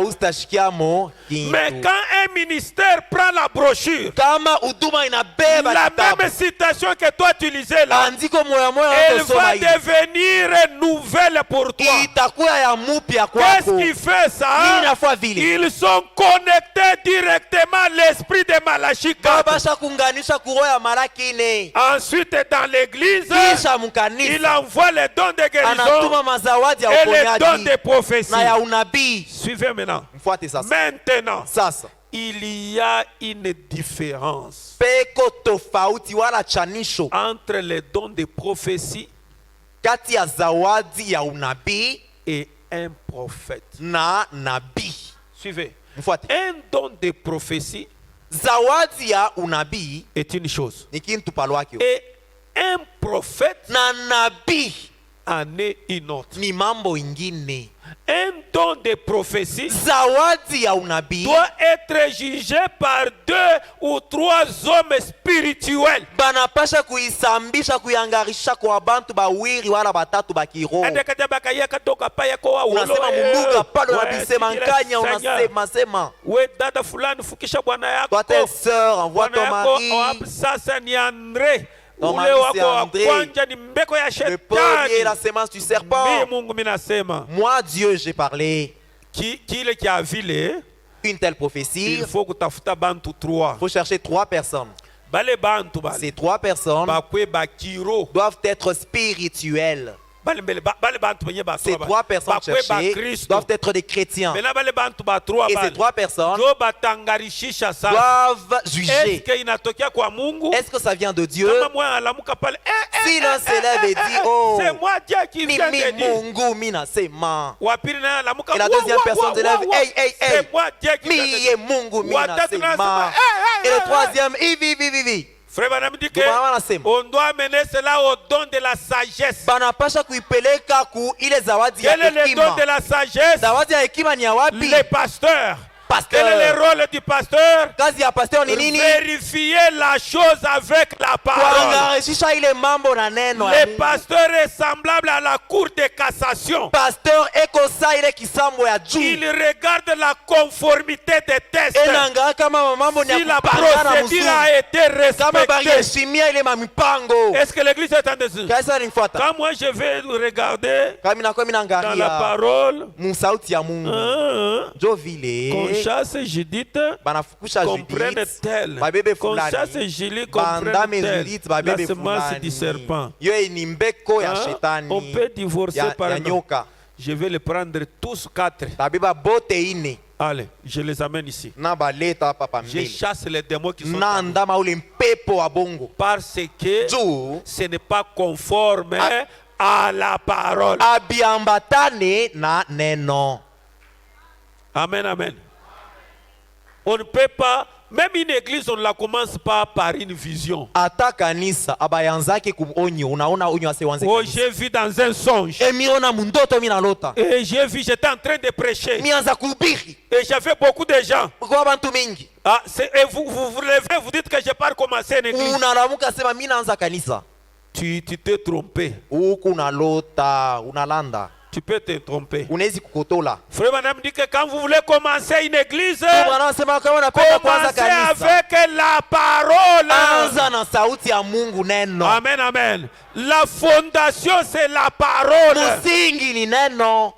Ustashikiamo Mais kitu. quand un ministère prend la brochure, Kama huduma inabeba la kitabu. même citation que toi tu lisais là, Andiko moya moya elle unatosoma va hii. devenir nouvelle pour toi. Itakuwa ya mupya Qu'est-ce kwako. qui fait Hii ça? inafua vile. Ils sont connectés directement à l'esprit de Malachie 4. Babasha kunganisha kuroho ya Malaki 4. Ensuite, dans l'église, Kisha il mkanisa envoie les dons de guérison anatuma mazawadi ya et les dons uponyaji de prophétie. na ya unabii. Suivez maintenant. Mfuate sasa. Maintenant, Sasa il y a une différence peko tofauti wala chanisho entre les dons de prophétie kati ya zawadi ya unabii et un prophète. na nabii. Suivez. Mfuate. Un don de prophétie Zawadi ya unabii est une chose. ni kintu palwake, Et un prophète na nabii en est une autre. ni mambo ingine. Un don de prophétie Zawadi ya unabii doit être jugé par 2 ou 3 hommes spirituels. banapasha kuisambisha kuyangarisha kwa bantu bawiri wala batatu bakiroho. Ende kaja bakaya katoka paya kwa Unasema muluga pale unabisema nkanya unasema sema. we dada fulani fukisha bwana yako. Toi tes sœurs, envoie Bwana ton yako mari. sasa ni Andre. Ton Ule mari, wako c'est wa André. kwanja ni mbeko ya Le premier, shetani. la sémence du Mimi serpent. Mungu minasema Moi, Dieu, j'ai parlé. kile kia vile Une telle prophétie, il faut kutafuta bantu 3. il faut chercher 3 personnes. Bale bantu bale Ces 3 personnes bakwe bakiro. doivent être spirituelles. Bale bantu benye ba Ces 3 personnes cherchées doivent être des chrétiens. Bena bale bantu ba 3 Et ces 3 personnes jo batangarishisha sana. doivent Est-ce juger. que inatokea kwa Mungu? Est-ce que ça vient de Dieu? Kama mwa alamuka pale Si l'un s'élève et dit, oh, c'est moi Dieu qui vient de mimi dire. Mungu mina sema. Wa pili naye alamuka Et la deuxième personne s'élève, hey, hey, hey. c'est moi Dieu qui vient de Miye dire. Mungu mina Watatu naye sema. asema, hey, Et le hey, troisième, ivi. Frère Branham dit que Gouvernement anasema. on doit mener cela au don de la sagesse. Banapasha kuipeleka ku ile zawadi ya Quel est le don hekima. de la sagesse? Zawadi ya hekima ni ya wapi? Les pasteurs. Pasteur. Quel est le rôle du pasteur? Kazi ya pasteur ni nini? Vérifier la chose avec la parole. Kuangarishisha ile mambo na neno ya Le Mungu. pasteur est semblable à la cour de cassation. Pasteur eko sa ile kisambo ya juu. Il regarde la conformité des tests. Enanga kama mambo ni Si ya la kupangana procédure mzuri. a été Kama respectée. bariheshimia ile mamipango. Est-ce que l'église est en dessus? Kaisa nifuata. Quand moi je vais regarder Kama inakuwa dans la minaangalia parole, musauti ya Mungu. Jo vile. Conchasse Judith Banafukusha comprenne Judith. tel. Babebe Conchasse fulani. Julie Bandame comprenne tel. Judith La babebe semence du serpent. fulani. Yo ni mbeko ya Hein? shetani. On peut divorcer Ya par nom. nyoka. Je vais les prendre tous 4. Babeba bote ine. Allez, je les amène ici. Na baleta hapa Je pambele. chasse les démons qui sont Na en nous. ndama ule mpepo wa bongo. Parce que Juu ce n'est pas conforme à la parole. abiambatane na neno. Amen, amen. On ne peut pas Même une église, on ne la commence pas par une vision. Ata kanisa abayanzake kuonyo, unaona onyo asewanze Oh, kanisa. j'ai vu dans un songe. Miona mundoto mina lota. Et j'ai vu, j'étais en train de prêcher. Mianza kuhubiri. Et j'avais beaucoup de gens. Kwa bantu mingi. Ah, et vous levez, vous dites que je n'ai pas commencé une église. Unalamuka sema mina anza kanisa. Tu t'es trompé. Huku unalota, unalanda. Tu peux te tromper. Unawezi kukotola. Frère Madame dit que quand vous voulez commencer une église, Bwana anasema kama unapenda kwanza commencez kanisa. avec la parole. Anza na sauti ya Mungu neno. Amen, amen. La fondation, c'est la parole. Msingi ni neno.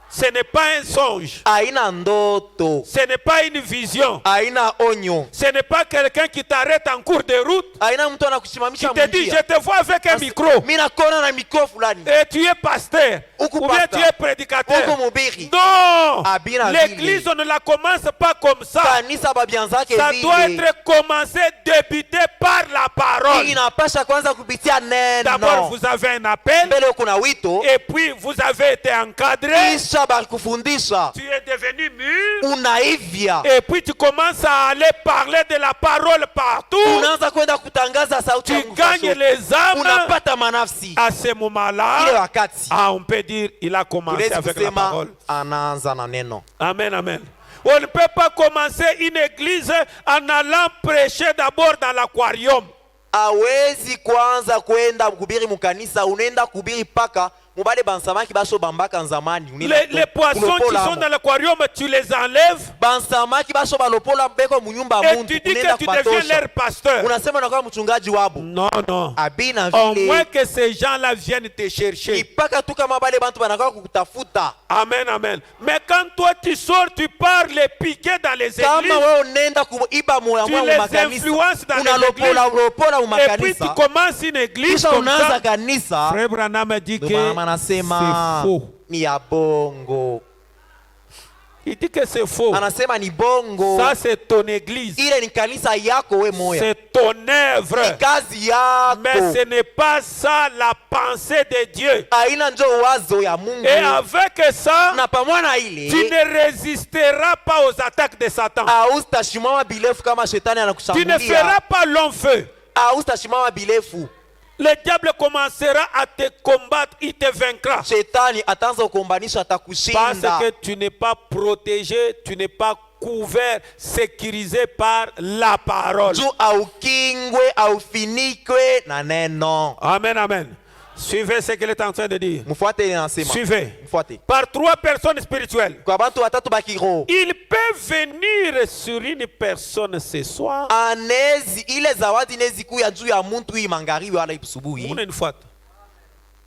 Ce n'est pas un songe. Haina ndoto. Ce n'est pas une vision. Haina onyo. Ce n'est pas quelqu'un qui t'arrête en cours de route. Haina mtu Qui anakusimamisha te dit, je mjia. te vois avec un micro. Mimi nakona na mikro fulani. Et tu es pasteur. Huku Ou bien pastor. tu es prédicateur. Huku mubiri. Non. Abina L'église, vile. on ne la commence pas comme ça. Kanisa babianzake Ça doit vile. être commencé, débuté par la parole. Inapasha kwanza kupitia D'abord, neno. vous avez un appel. Mbele kuna wito. Et puis, vous avez été encadré. Kisha bakufundisha. Tu es devenu mûr. Unaivya. Et puis, tu commences à aller parler de la parole partout. Unaanza kwenda kutangaza sauti ya Tu Mungu. gagnes les âmes. Unapata manafsi. À ce Ile moment-là, wakati. on peut dire il a commencé Tunawezi avec la kusema parole. anaanza na neno. Amen, amen. On ne peut pas commencer une église en allant prêcher d'abord dans l'aquarium. Hawezi kwanza kwenda kuhubiri mukanisa, unaenda kuhubiri paka mubale bansamaki basho bambaka nzamani. Les poissons qui sont dans l'aquarium, tu les enlèves bansamaki basho balopola beko munyumba et muntu. tu dis que tu deviens leur pasteur. Unasema unakuwa mchungaji wabo. Non, non. Abina Au vile. moins que ces gens-là viennent te chercher. Ipaka tu kama bale bantu banakuwa kukutafuta. Amen, amen. Mais quand toi tu sors, tu pars les piquer dans les Kama églises. wewe unaenda kuiba moya Tu moya les makanisa. influences dans les Unalopola lopola Et puis tu makanisa. commences une église Kisha comme unaanza ça. kanisa. Frère Branham dit que Ndio maana anasema c'est faux. ni ya bongo. Il dit que c'est faux. Anasema ni bongo. Ça c'est ton église. Ile ni kanisa yako we moya. C'est ton œuvre. Ni kazi yako. Mais ce n'est pas ça la pensée de Dieu. Haina njo wazo ya Mungu. Et avec ça, Na pamoja na tu ile ne résisteras pas aux attaques de Satan. haustashimama bilefu kama shetani Tu ne anakushambulia. feras pas long feu. Haustashimama bilefu. Le diable commencera à te combattre, il te vaincra. Shetani ataanza kukombanisha, Parce atakushinda. que tu n'es pas protégé, tu n'es pas couvert, sécurisé par la parole. Juu aukingwe, aufinikwe na neno. Amen, amen. Suivez ce qu'il est en train de dire. Mfuate ile nasema. Suivez. Mfuate. Par trois personnes spirituelles. Kwa bantu watatu bakiroho. Il peut venir sur une personne ce soir. Anezi ile zawadi nezi kuya juu ya muntu hii magharibi wala asubuhi. Unanifuata?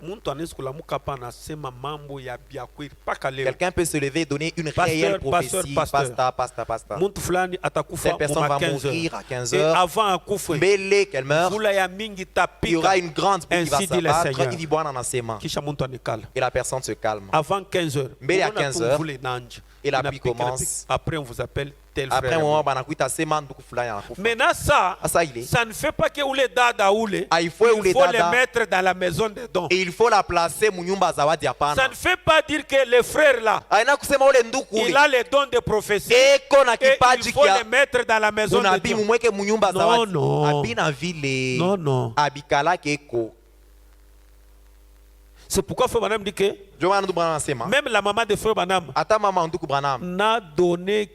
Muntu anaweza kulamuka hapa anasema mambo ya biakweli mpaka leo. Quelqu'un peut se lever et donner une Pasteur, réelle prophétie. pasteur. Pasteur. Muntu fulani atakufa Cette personne muma va 15 mourir heures. à 15 Et heures. avant akufe, Mbele qu'elle meurt, mvula ya mingi il y tapika. aura une grande pluie qui va Ainsi dit le s'abattre. Seigneur. Il dit Bwana anasema. Kisha muntu anikala. Et la personne se calme. Avant 15 heures. Mbele ya Unaona 15 tu heures, mvula inanja. et la pluie Inapika, commence. inapika. Après on vous appelle tel Après un frère. moment, banakuita sema ndugu fulani anakufa. Maintenant ça, Ça il est. ça ne fait pas que ule dada ule, Ah, il faut ule les dada. mettre dans la maison des dons. Et il faut la placer munyumba zawadi Ça hapana. ne fait pas dire que le frère là, Aina kusema ule ndugu il ule. a les dons de prophétie. Eko na Et il kipaji faut les kia mettre dans la maison des unabii dons. mumweke munyumba Non, zawadi. non. Abina vile. Non, non. Abikalake eko. C'est pourquoi Frère Branham dit que Ndio maana ndugu Branham anasema. même la maman de Frère Branham Ata mama ndugu Branham. n'a donné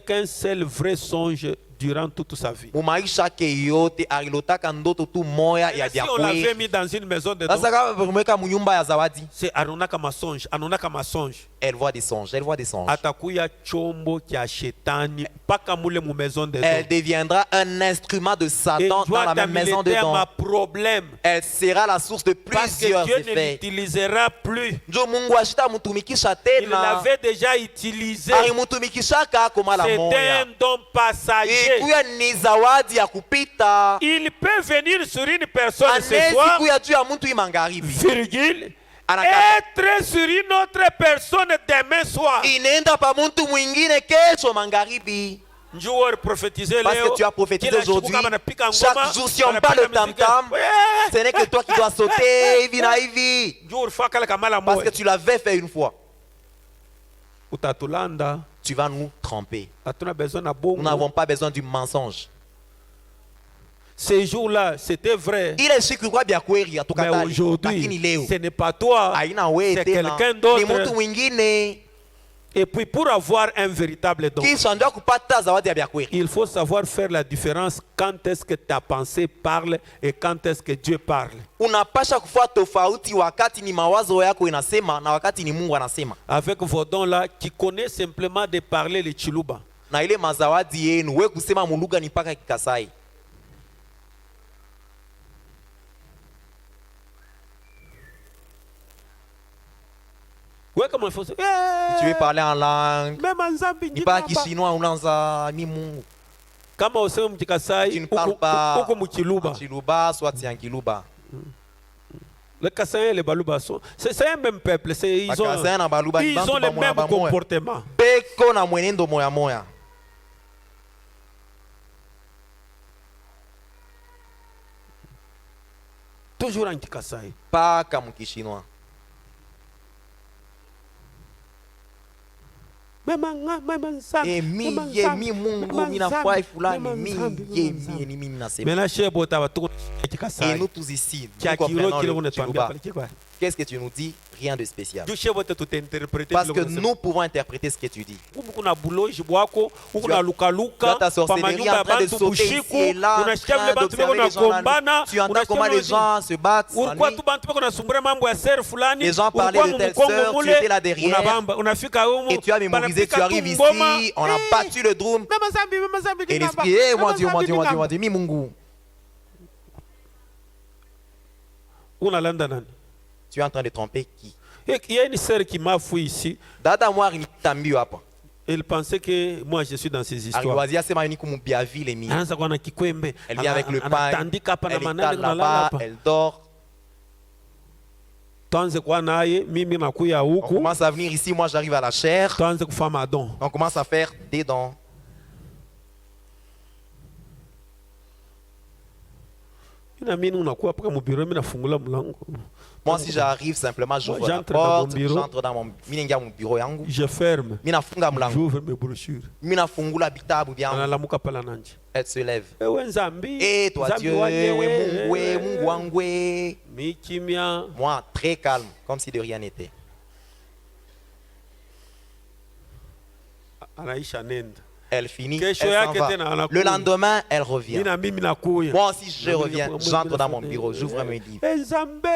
qu'un seul vrai songe durant toute sa vie. Mumaisha yake yote alilotaka ndoto tu moya ya Si vya on l'avait kweli. mis dans une maison de dons, Sasa kama kumweka munyumba ya zawadi, c'est anonaka masonge, anonaka masonge. elle voit des songes, elle voit des songes. Atakuya chombo kya shetani mpaka mule mu maison de Elle dons. deviendra un instrument de Et Satan dans la même maison de ma dons. problème. Elle sera la source de Parce plusieurs que Dieu ne effets. l'utilisera plus. Njo Mungu ashita mutumikisha Il tena. l'avait déjà utilisé. Alimutumikishaka koma la C'est moya. un don passager. Ikuya ni zawadi ya kupita. Il peut venir sur une personne ce Anezi soir, kuya juu ya muntu imangaribi. virgule, Anakata. être sur une autre personne demain soir. Inaenda pa muntu mwingine kesho magharibi. Njoo prophétiser Parce Léo. que tu as prophétisé Kila siku aujourd'hui. kama napika ngoma, Chaque jour, si on anapika parle le muziki. tam-tam, Ouais. ce n'est que toi qui dois sauter, hivi na hivi. Njoo ufaka kama la Parce moyo. que tu l'avais fait une fois. utatulanda, tu vas nous tromper. hatuna besoin na Nous bongo. n'avons pas besoin du mensonge. Ces jours-là, c'était vrai. Il est sûr que kwa bya kweli Mais atukatali, lakini aujourd'hui, leo ce n'est pas toi, haina wewe c'est tena, quelqu'un ni d'autre. mtu mwingine. Et puis pour avoir un véritable don, Kisha ndio kupata zawadi ya bya kweli. il faut savoir faire la différence quand est-ce que ta pensée parle et quand est-ce que Dieu parle. Unapasha kufua tofauti wakati ni mawazo yako inasema na wakati ni Mungu anasema. Avec vos dons-là, qui connaît simplement de parler le chiluba. Na ile mazawadi yenu, wewe kusema mulugha ni mpaka Kikasai. Ouais, comment il faut se... Tu veux parler en langue, Même en Zambie, ni pas Kishinois unaanza ni Mungu. kama useme Tu mkikasai ne parles pas huko mchiluba. Chiluba, soit Tiankiluba. Les Kassaïens et les Baluba sont... C'est un même peuple. Ils ont, Bakasai na Baluba ni ils bantu ont le bamoya même bamoya. comportement. Beko na mwenendo moya moya. Toujours en Kikasai. Pas comme Kishinois. Mi Mungu minafai fulani mi mimi nasema. Maintenant, chez Botava, tout Kikasai. Et nous tous ici, Qui a nous comprenons le Chiluba. Qu'est-ce que tu nous dis? Rien de spécial. Parce que nous pouvons interpréter ce que tu dis. Tu as ta sorcellerie en train de sauter ici et là, en train d'observer les gens là. Tu entends comment les gens se battent. Les gens parlaient de telle sœur, tu étais là derrière. Et tu as mémorisé, tu arrives ici, on a battu le drum. Et l'esprit, moi Dieu, mi Mungu. Tu es en train de tromper qui? Il y a une sœur qui m'a fouillé ici. Dada moi nitambi hapa. Elle pensait que moi je suis dans ces histoires. Aliwazia sema ni kumubia vile mimi. Anaanza kuwa na kikwembe. Elle vient avec le pain. Anatandika hapa na Elle manane étale kunalala là-bas, hapa. elle dort. Tuanze kuwa naye, mimi nakuya On huku. commence à venir ici, moi j'arrive à la chair. Tuanze kufanya madon. On commence à faire des dons. Na mimi unakuwa paka mu bureau, mimi nafungula mlango. Moi si j'arrive simplement j'ouvre la J'entre dans mon porte, bureau. j'entre dans mon minengia mon bureau yangu. Je ferme. Mina funga mlango. J'ouvre mes brochures. Mina fungula bitabu byangu. Analamuka pala nanje. Elle se lève. Ewe Nzambi. Et toi Nzambi Dieu, wanyewe. Mungu wangu. Mikimia. Moi très calme, comme si de rien n'était. Anaisha nenda. Elle finit, elle Kesho s'en yake va. tena anakuya. Le lendemain, elle revient. Mimi nakuya. Moi aussi, je reviens, j'entre dans mon bureau, j'ouvre mes livres. Nzambe.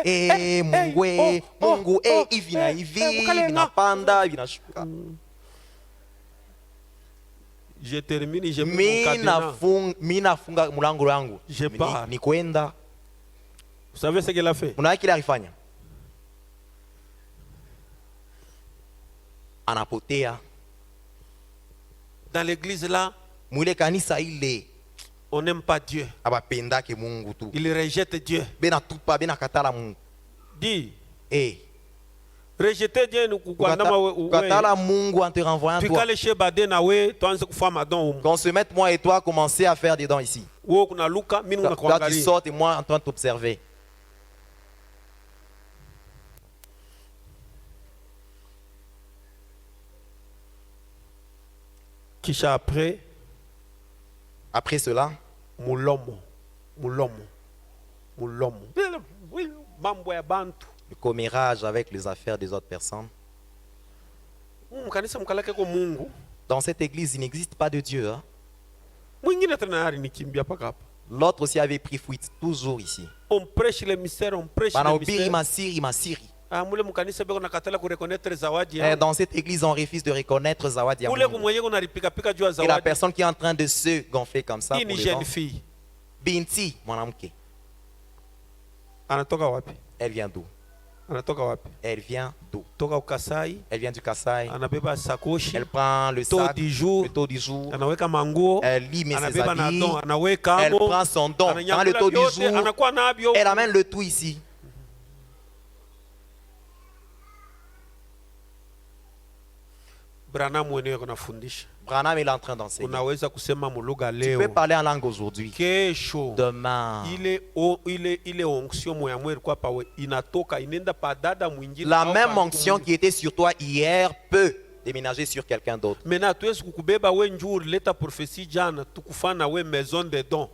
Mungu, hivi hivi, vinapanda, vinashuka. Je termine, je me Mina funga mlango yangu. Je pars. Ni kwenda. Vous savez ce qu'elle a fait? Unaona kile alifanya? Anapotea. Dans l'église là, Mwile kanisa ile on n'aime pas Dieu. abapendake Mungu tu. Il rejette Dieu. Bena tupa, bena katala Mungu. Dis, Eh, rejeter Dieu nous katala Mungu en te renvoyant tu toi. kale chez bade na we, tuanze kufanya madon. Qu'on se mette moi et toi commencer à faire des dons ici. Wewe kuna luka, mimi Toi tu nakuangalia. sors et moi en train de t'observer. Kisha après, Après cela, mulomo. Mambo ya bantu. le commérage avec les affaires des autres personnes. Mkanisa mkalake kwa Mungu. Dans cette église, il n'existe pas de Dieu. Hein? Mwingine tena alinikimbia paka hapa. L'autre aussi avait pris fuite, toujours ici. On prêche les mystères, on prêche les Banahubiri mystères. masiri. Ah, mule mkanisa beko nakatala kureconnaître zawadi ya. Dans cette église, on refuse de reconnaître Zawadi ya Ule Mungu. kumwenye kunaripika pika juu ya Et la zawadi. personne qui est en train de se gonfler comme ça, Hii pour ni les jeune dons, fille. Binti, mwanamke, Anatoka wapi? elle vient d'où? Anatoka wapi? Elle vient d'où? Toka Ukasai. Elle vient du Kasaï. Anabeba sakoshi. Elle prend le Taux sac, du jour. le taux du jour. Anaweka manguo. Elle lit mes ses Anabeba na habits. don, anaweka Elle amo. prend son don. Prend le Ananyangula taux du vyote, jour. anakuwa nabyo. Elle amène le tout ici. Branham mwenyewe kunafundisha. Branham est en train d'enseigner. Unaweza kusema mulugha Tu leo. peux parler en langue aujourd'hui. Kesho. Demain. Ile onction moya mwe ilikuwa pawe inatoka inenda pa dada mwingine. La au même pa onction mtu qui était sur toi hier peut déménager sur quelqu'un d'autre.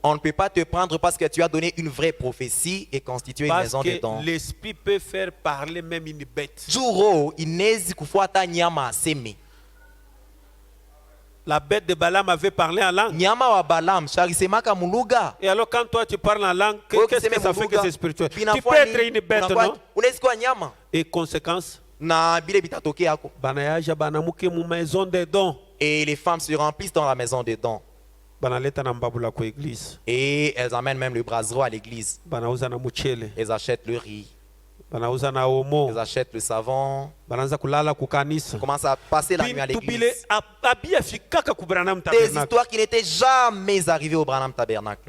On On ne peut pas te prendre parce que tu as donné une vraie prophétie et constitué une maison de dons. L'esprit peut faire parler même une bête. Juro inezi kufuata nyama aseme. La bête de Balaam avait parlé en langue. Nyama wa Balaam sharisemaka muluga. Et alors quand toi tu parles en langue, qu'est-ce que ça fait que c'est spirituel? Tu peux être une bête, non? Unaweza kuwa nyama. Et conséquence, na bile bitatoke yako. Banayaja banamuke mu maison de dons. Et les femmes se remplissent dans la maison de dons. Banaleta na mbabula ko église. Et elles amènent même le brasero à l'église. Banauza na muchele. Elles achètent le riz. Banauza na omo. Elles achètent le savon. Bananza kulala ku kanisa. Commencent à passer la nuit à l'église. Des histoires qui n'étaient jamais arrivées au Branham Tabernacle.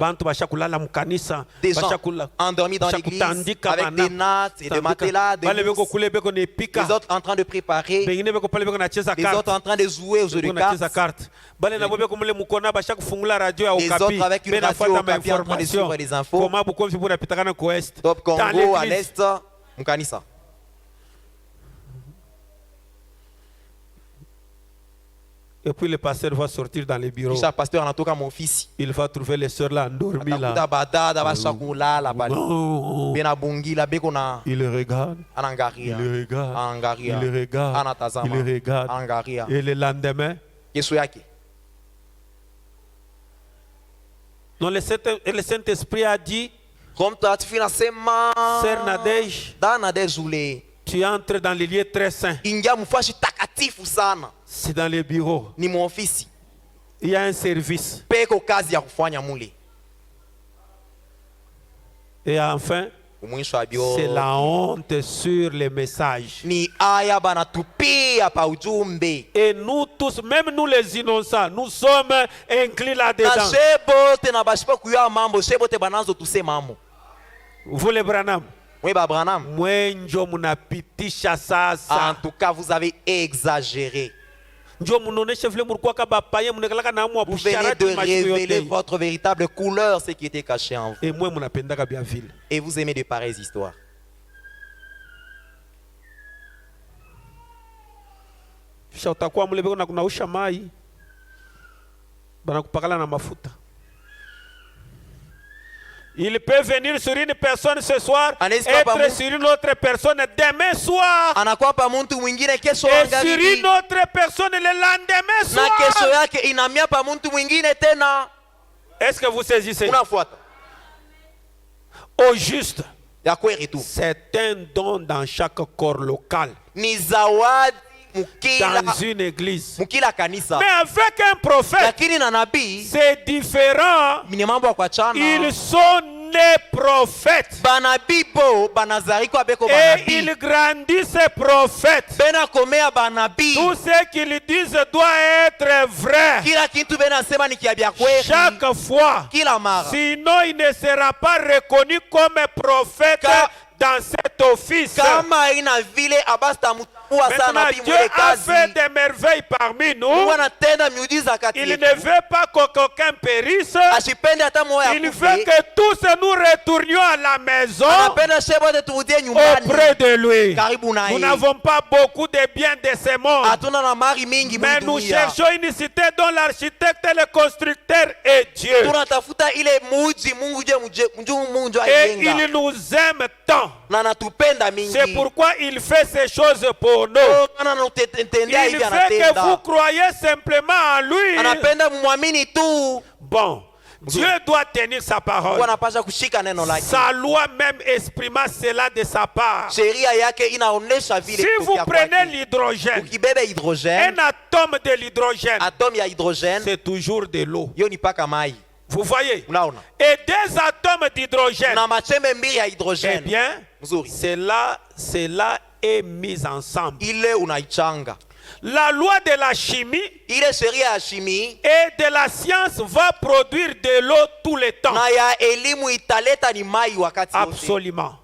Des gens endormis dans l'église avec des nattes et des matelas, des les autres en train de préparer, les autres en train de jouer aux jeux de cartes, les autres avec une radio au papier en train de suivre les infos. Top Congo à l'est, Mukanisa. Et puis le pasteur va sortir dans les bureaux. Pasteur anatoka mon fils. Il va trouver les sœurs là endormies là. Il le regarde. Il le regarde. Il le regarde. Il le regarde. Et le lendemain. Non, le Saint-Esprit a dit. Sœur Nadège. Tu entres dans les lieux très saints. C'est dans les bureaux. Il y a un service. Et enfin, c'est la honte sur les messages. Et nous tous, même nous les innocents, nous sommes inclus là-dedans. Vous les Branham. Oui, Branham. En tout cas, vous avez exagéré. Vous venez de révéler votre véritable couleur, ce qui était caché en vous. Et vous aimez de pareilles histoires. Il peut venir sur une personne ce soir, être sur une autre personne demain soir, et sur une autre personne le lendemain soir. Est-ce que vous saisissez? Au juste, c'est un don dans chaque corps local, dans une église. Mais avec un prophète, c'est différent. Ils sont nés prophètes. Et ils grandissent prophètes. Tout ce qu'ils disent doit être vrai. Chaque fois. Sinon, il ne sera pas reconnu comme prophète dans cet office. Maintenant, Dieu a fait des merveilles parmi nous. Il ne veut pas qu'aucun périsse. Il veut que tous nous retournions à la maison auprès de lui. Nous n'avons pas beaucoup de biens de ce monde. Mais nous cherchons une cité dont l'architecte et le constructeur est Dieu. Et il nous aime tant. C'est pourquoi il fait ces choses pour nous. Il veut que vous croyez simplement en lui. Bon, Dieu doit tenir sa parole. Sa loi même exprima cela de sa part. Si vous prenez l'hydrogène, un atome de l'hydrogène, c'est toujours de l'eau. Vous voyez? Et des atomes d'hydrogène, eh bien, cela est mis ensemble. La loi de la chimie et de la science va produire de l'eau tout le temps. Absolument.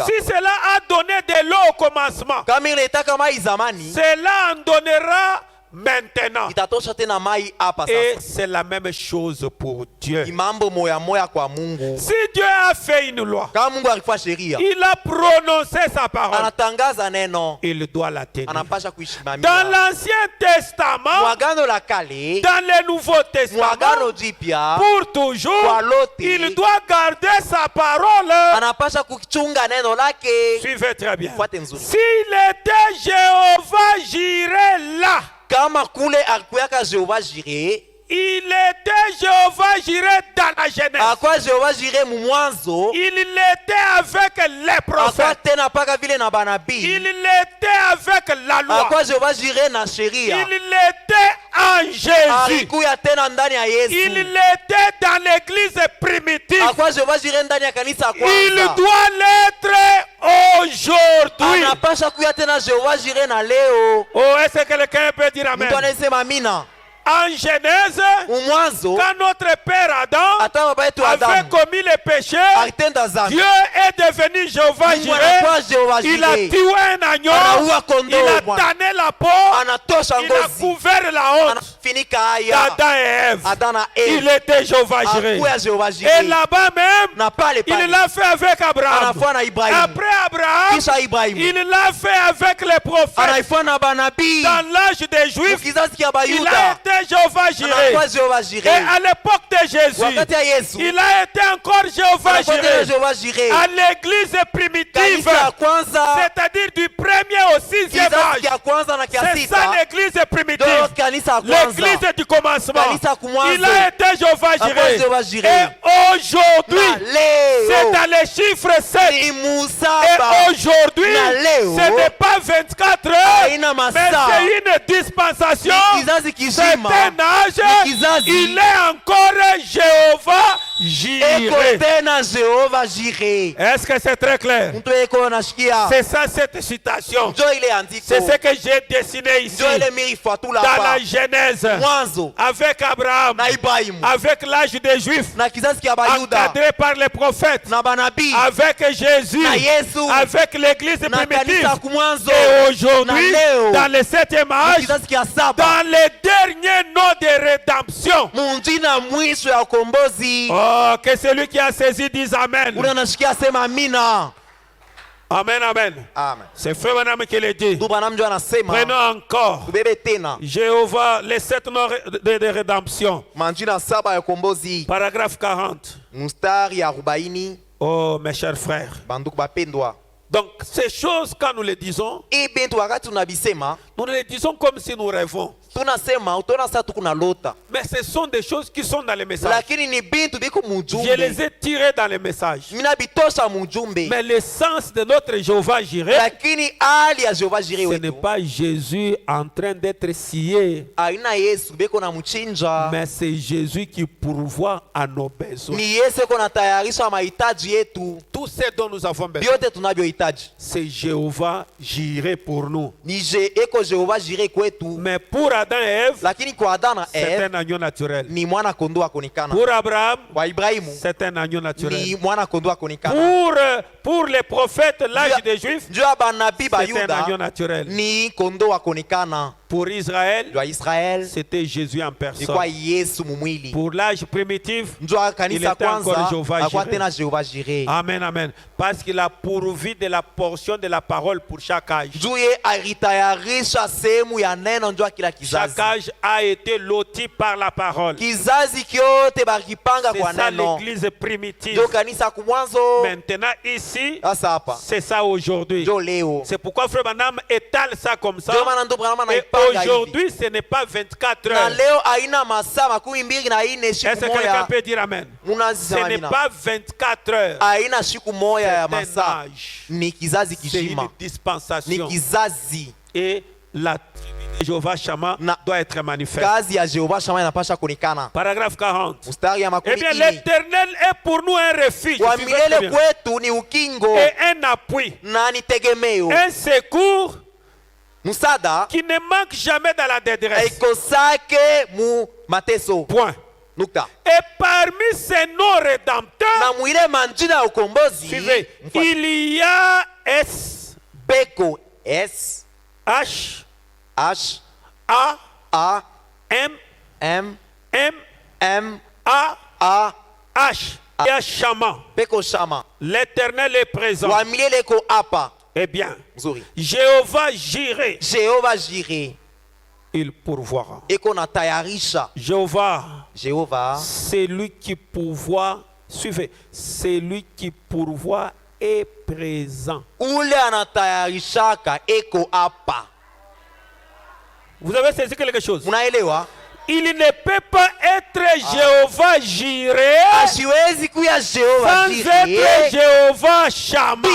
Si cela a donné de l'eau au commencement, cela en donnera maintenant. Et c'est la même chose pour Dieu. Si Dieu a fait une loi, il a prononcé sa parole, il doit la tenir. Dans l'Ancien Testament, dans le Nouveau Testament, pour toujours, il doit garder sa parole. Suivez très bien. S'il était Jéhovah Jireh là, il était Jéhovah Jireh dans la Genèse. Il était avec les prophètes. Il était avec la loi. Il était en Jésus. Il était dans l'église primitive. Il doit l'être aujourd'hui. Oh, est-ce que quelqu'un peut dire amen? En Genèse, quand notre père Adam avait commis le péché, Dieu est devenu Jéhovah Jireh. Il a tué un agneau, il a tanné la peau, il a couvert la honte d'Adam et Ève. Il était Jéhovah Jireh. Et là-bas même, il l'a fait avec Abraham. Après Abraham, il l'a fait avec les prophètes. Dans l'âge des Juifs, il a été Jéhovah Jireh. Et à l'époque de Jésus, il a été encore Jéhovah Jireh. À l'église primitive, c'est-à-dire du premier au 6e âge. C'est ça l'église primitive. L'église du commencement. Il a été Jéhovah Jireh. Et aujourd'hui, c'est dans les chiffres 7. Et aujourd'hui, ce n'est pas 24 heures, mais c'est une dispensation. C'est un âge, il est encore Jéhovah Jireh. Est-ce que c'est très clair? C'est ça cette citation. C'est ce que j'ai dessiné ici. Dans la Genèse, avec Abraham, avec l'âge des Juifs, encadré par les prophètes, avec Jésus, avec l'église primitive. Et aujourd'hui, dans le 7e âge, dans les derniers noms de rédemption. Oh, que celui qui a saisi dise Amen. Amen, amen. C'est Frère Branham qui le dit. Prenons encore Jéhovah, les 7 noms de rédemption. Paragraphe 40. Oh, mes chers frères. Donc, ces choses, quand nous les disons, nous les disons comme si nous rêvons. Mais ce sont des choses qui sont dans les messages. Je les ai tirées dans les messages. Mais l'essence de notre Jéhovah Jireh, ce n'est pas Jésus en train d'être scié, mais c'est Jésus qui pourvoit à nos besoins. Tout ce dont nous avons besoin, c'est Jéhovah Jireh pour nous. Mais pour Adam et Ève, c'est un agneau naturel. Pour Abraham, c'est un agneau naturel. Pour les prophètes, l'âge des Juifs, c'est un agneau naturel. Pour Israël, c'était Jésus en personne. Pour l'âge primitif, il était encore Jéhovah Jireh. Amen, amen. Parce qu'il a pourvu de la portion de la parole pour chaque âge. Chaque âge a été loti par la parole. C'est ça l'église primitive. Maintenant ici, c'est ça aujourd'hui. C'est pourquoi Frère Branham étale ça comme ça. Et aujourd'hui, ce n'est pas 24 heures. Est-ce que quelqu'un peut dire Amen? Ce n'est pas 24 heures. C'est un âge. C'est une dispensation. Et la tribu de Jéhovah Shammah doit être manifeste. Paragraphe 40. Eh bien, l'Éternel est pour nous un refuge et un appui, un secours qui ne manque jamais dans la détresse. Point. Et parmi ces noms rédempteurs, suivez, il y a S, H, A, A M M M M A A H. Il y a Shama. Peko Shama. L'Éternel est présent. Wamilele ko apa. Eh bien, Zuri. Jéhovah Jireh. Jéhovah Jireh. Il pourvoira. Eko na tayarisha. Jéhovah, c'est lui qui pourvoit. Suivez, c'est lui qui pourvoit est présent. Ule anatayarisha ka eko apa. Vous avez saisi quelque chose? Munaelewa? Il ne peut pas être Jéhovah Jireh sans être Jéhovah Shama.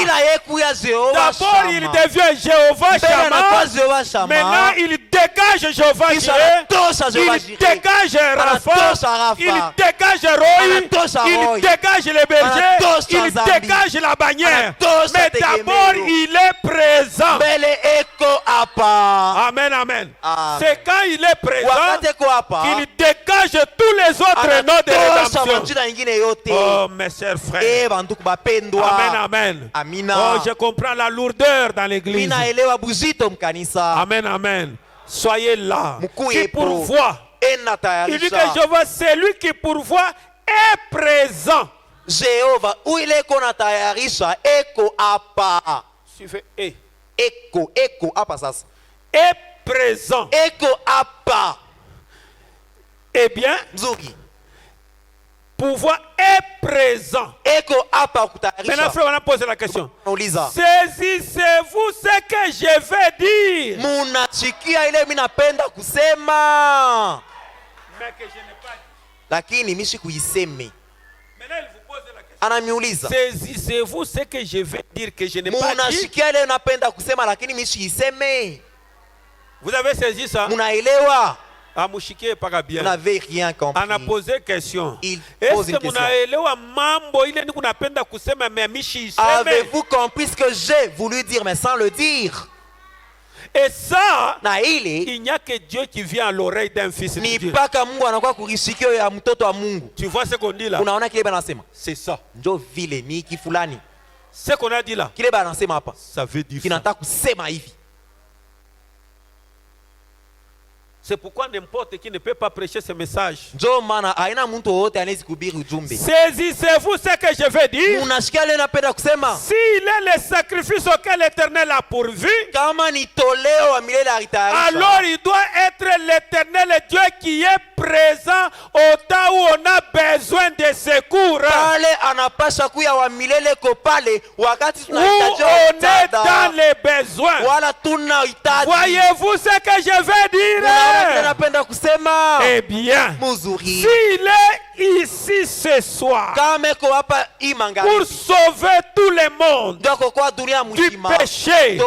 D'abord, il devient Jéhovah Shama. Maintenant, il dégage Jéhovah Jireh. Il dégage Rapha. Il dégage Roy. Il dégage les bergers. Il dégage la bannière. Mais d'abord, il est présent. Amen, amen. C'est quand il est présent qu'il dégage tous les autres noms de rédemption. Oh, mes chers frères. Amen, amen. Oh, je comprends la lourdeur dans l'église. Amen, amen. Soyez là. Qui pourvoit. Il dit que Jéhovah, c'est lui qui pourvoit, est présent. Jéhovah, où il est qu'on a tayarisha, eko apa. Suivez, eko, apa ça. Est présent. Eko apa. Eh bien, pouvoir est présent. Maintenant, frère, on a posé la question. Saisissez-vous ce que je vais dire? Mais que je n'ai pas dit. Lakini mishi kuiseme. Maintenant, il vous pose la question. Ananiuliza. Saisissez-vous ce que je vais dire que je n'ai pas dit? Munashikia ile napenda kusema lakini mishi iseme. Vous avez saisi ça? Munaelewa? Vous n'avez rien compris. On a posé question. Il pose une question. Avez-vous compris ce que j'ai voulu dire mais sans le dire? Et ça, na il n'y a que Dieu qui vient à l'oreille d'un fils de Dieu. Tu vois ce qu'on dit là? C'est ça. Ce qu'on a dit là, ça veut dire ça. C'est pourquoi n'importe qui ne peut pas prêcher ce message. Saisissez-vous ce que je vais dire. S'il est le sacrifice auquel l'Éternel a pourvu, alors il doit être l'Éternel Dieu qui est présent au temps où on a besoin de secours. Où on est dans les besoins. Voyez-vous ce que je vais dire? Eh bien, s'il est ici ce soir pour sauver tout le monde du péché,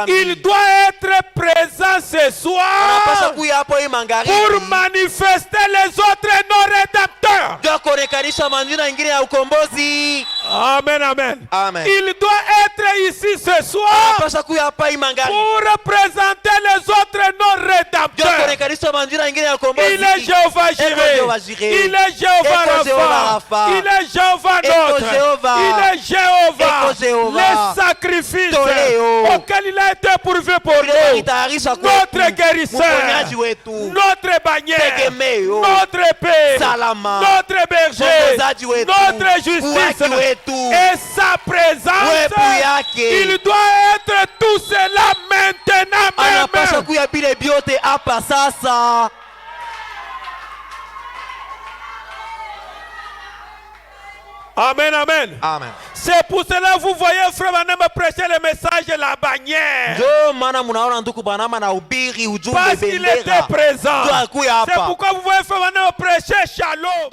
il doit être présent ce soir pour manifester les autres non-rédempteurs. Amen, amen, amen. Il doit être ici ce soir pour représenter les autres non-rédempteurs. Il est Jéhovah Jireh. Il est Jéhovah Rapha. Il est Jéhovah notre. Il est Jéhovah. Le sacrifice auquel il a été pourvu pour nous. Notre guérisseur. Notre bannière. Notre épée. Notre berger. Notre justice. Et sa présence. Il doit être tout cela maintenant même. Amen, amen. Amen. C'est pour cela que vous voyez frère Branham prêcher le message de la bannière. Parce qu'il était présent. C'est pourquoi vous voyez frère Branham prêcher Shalom.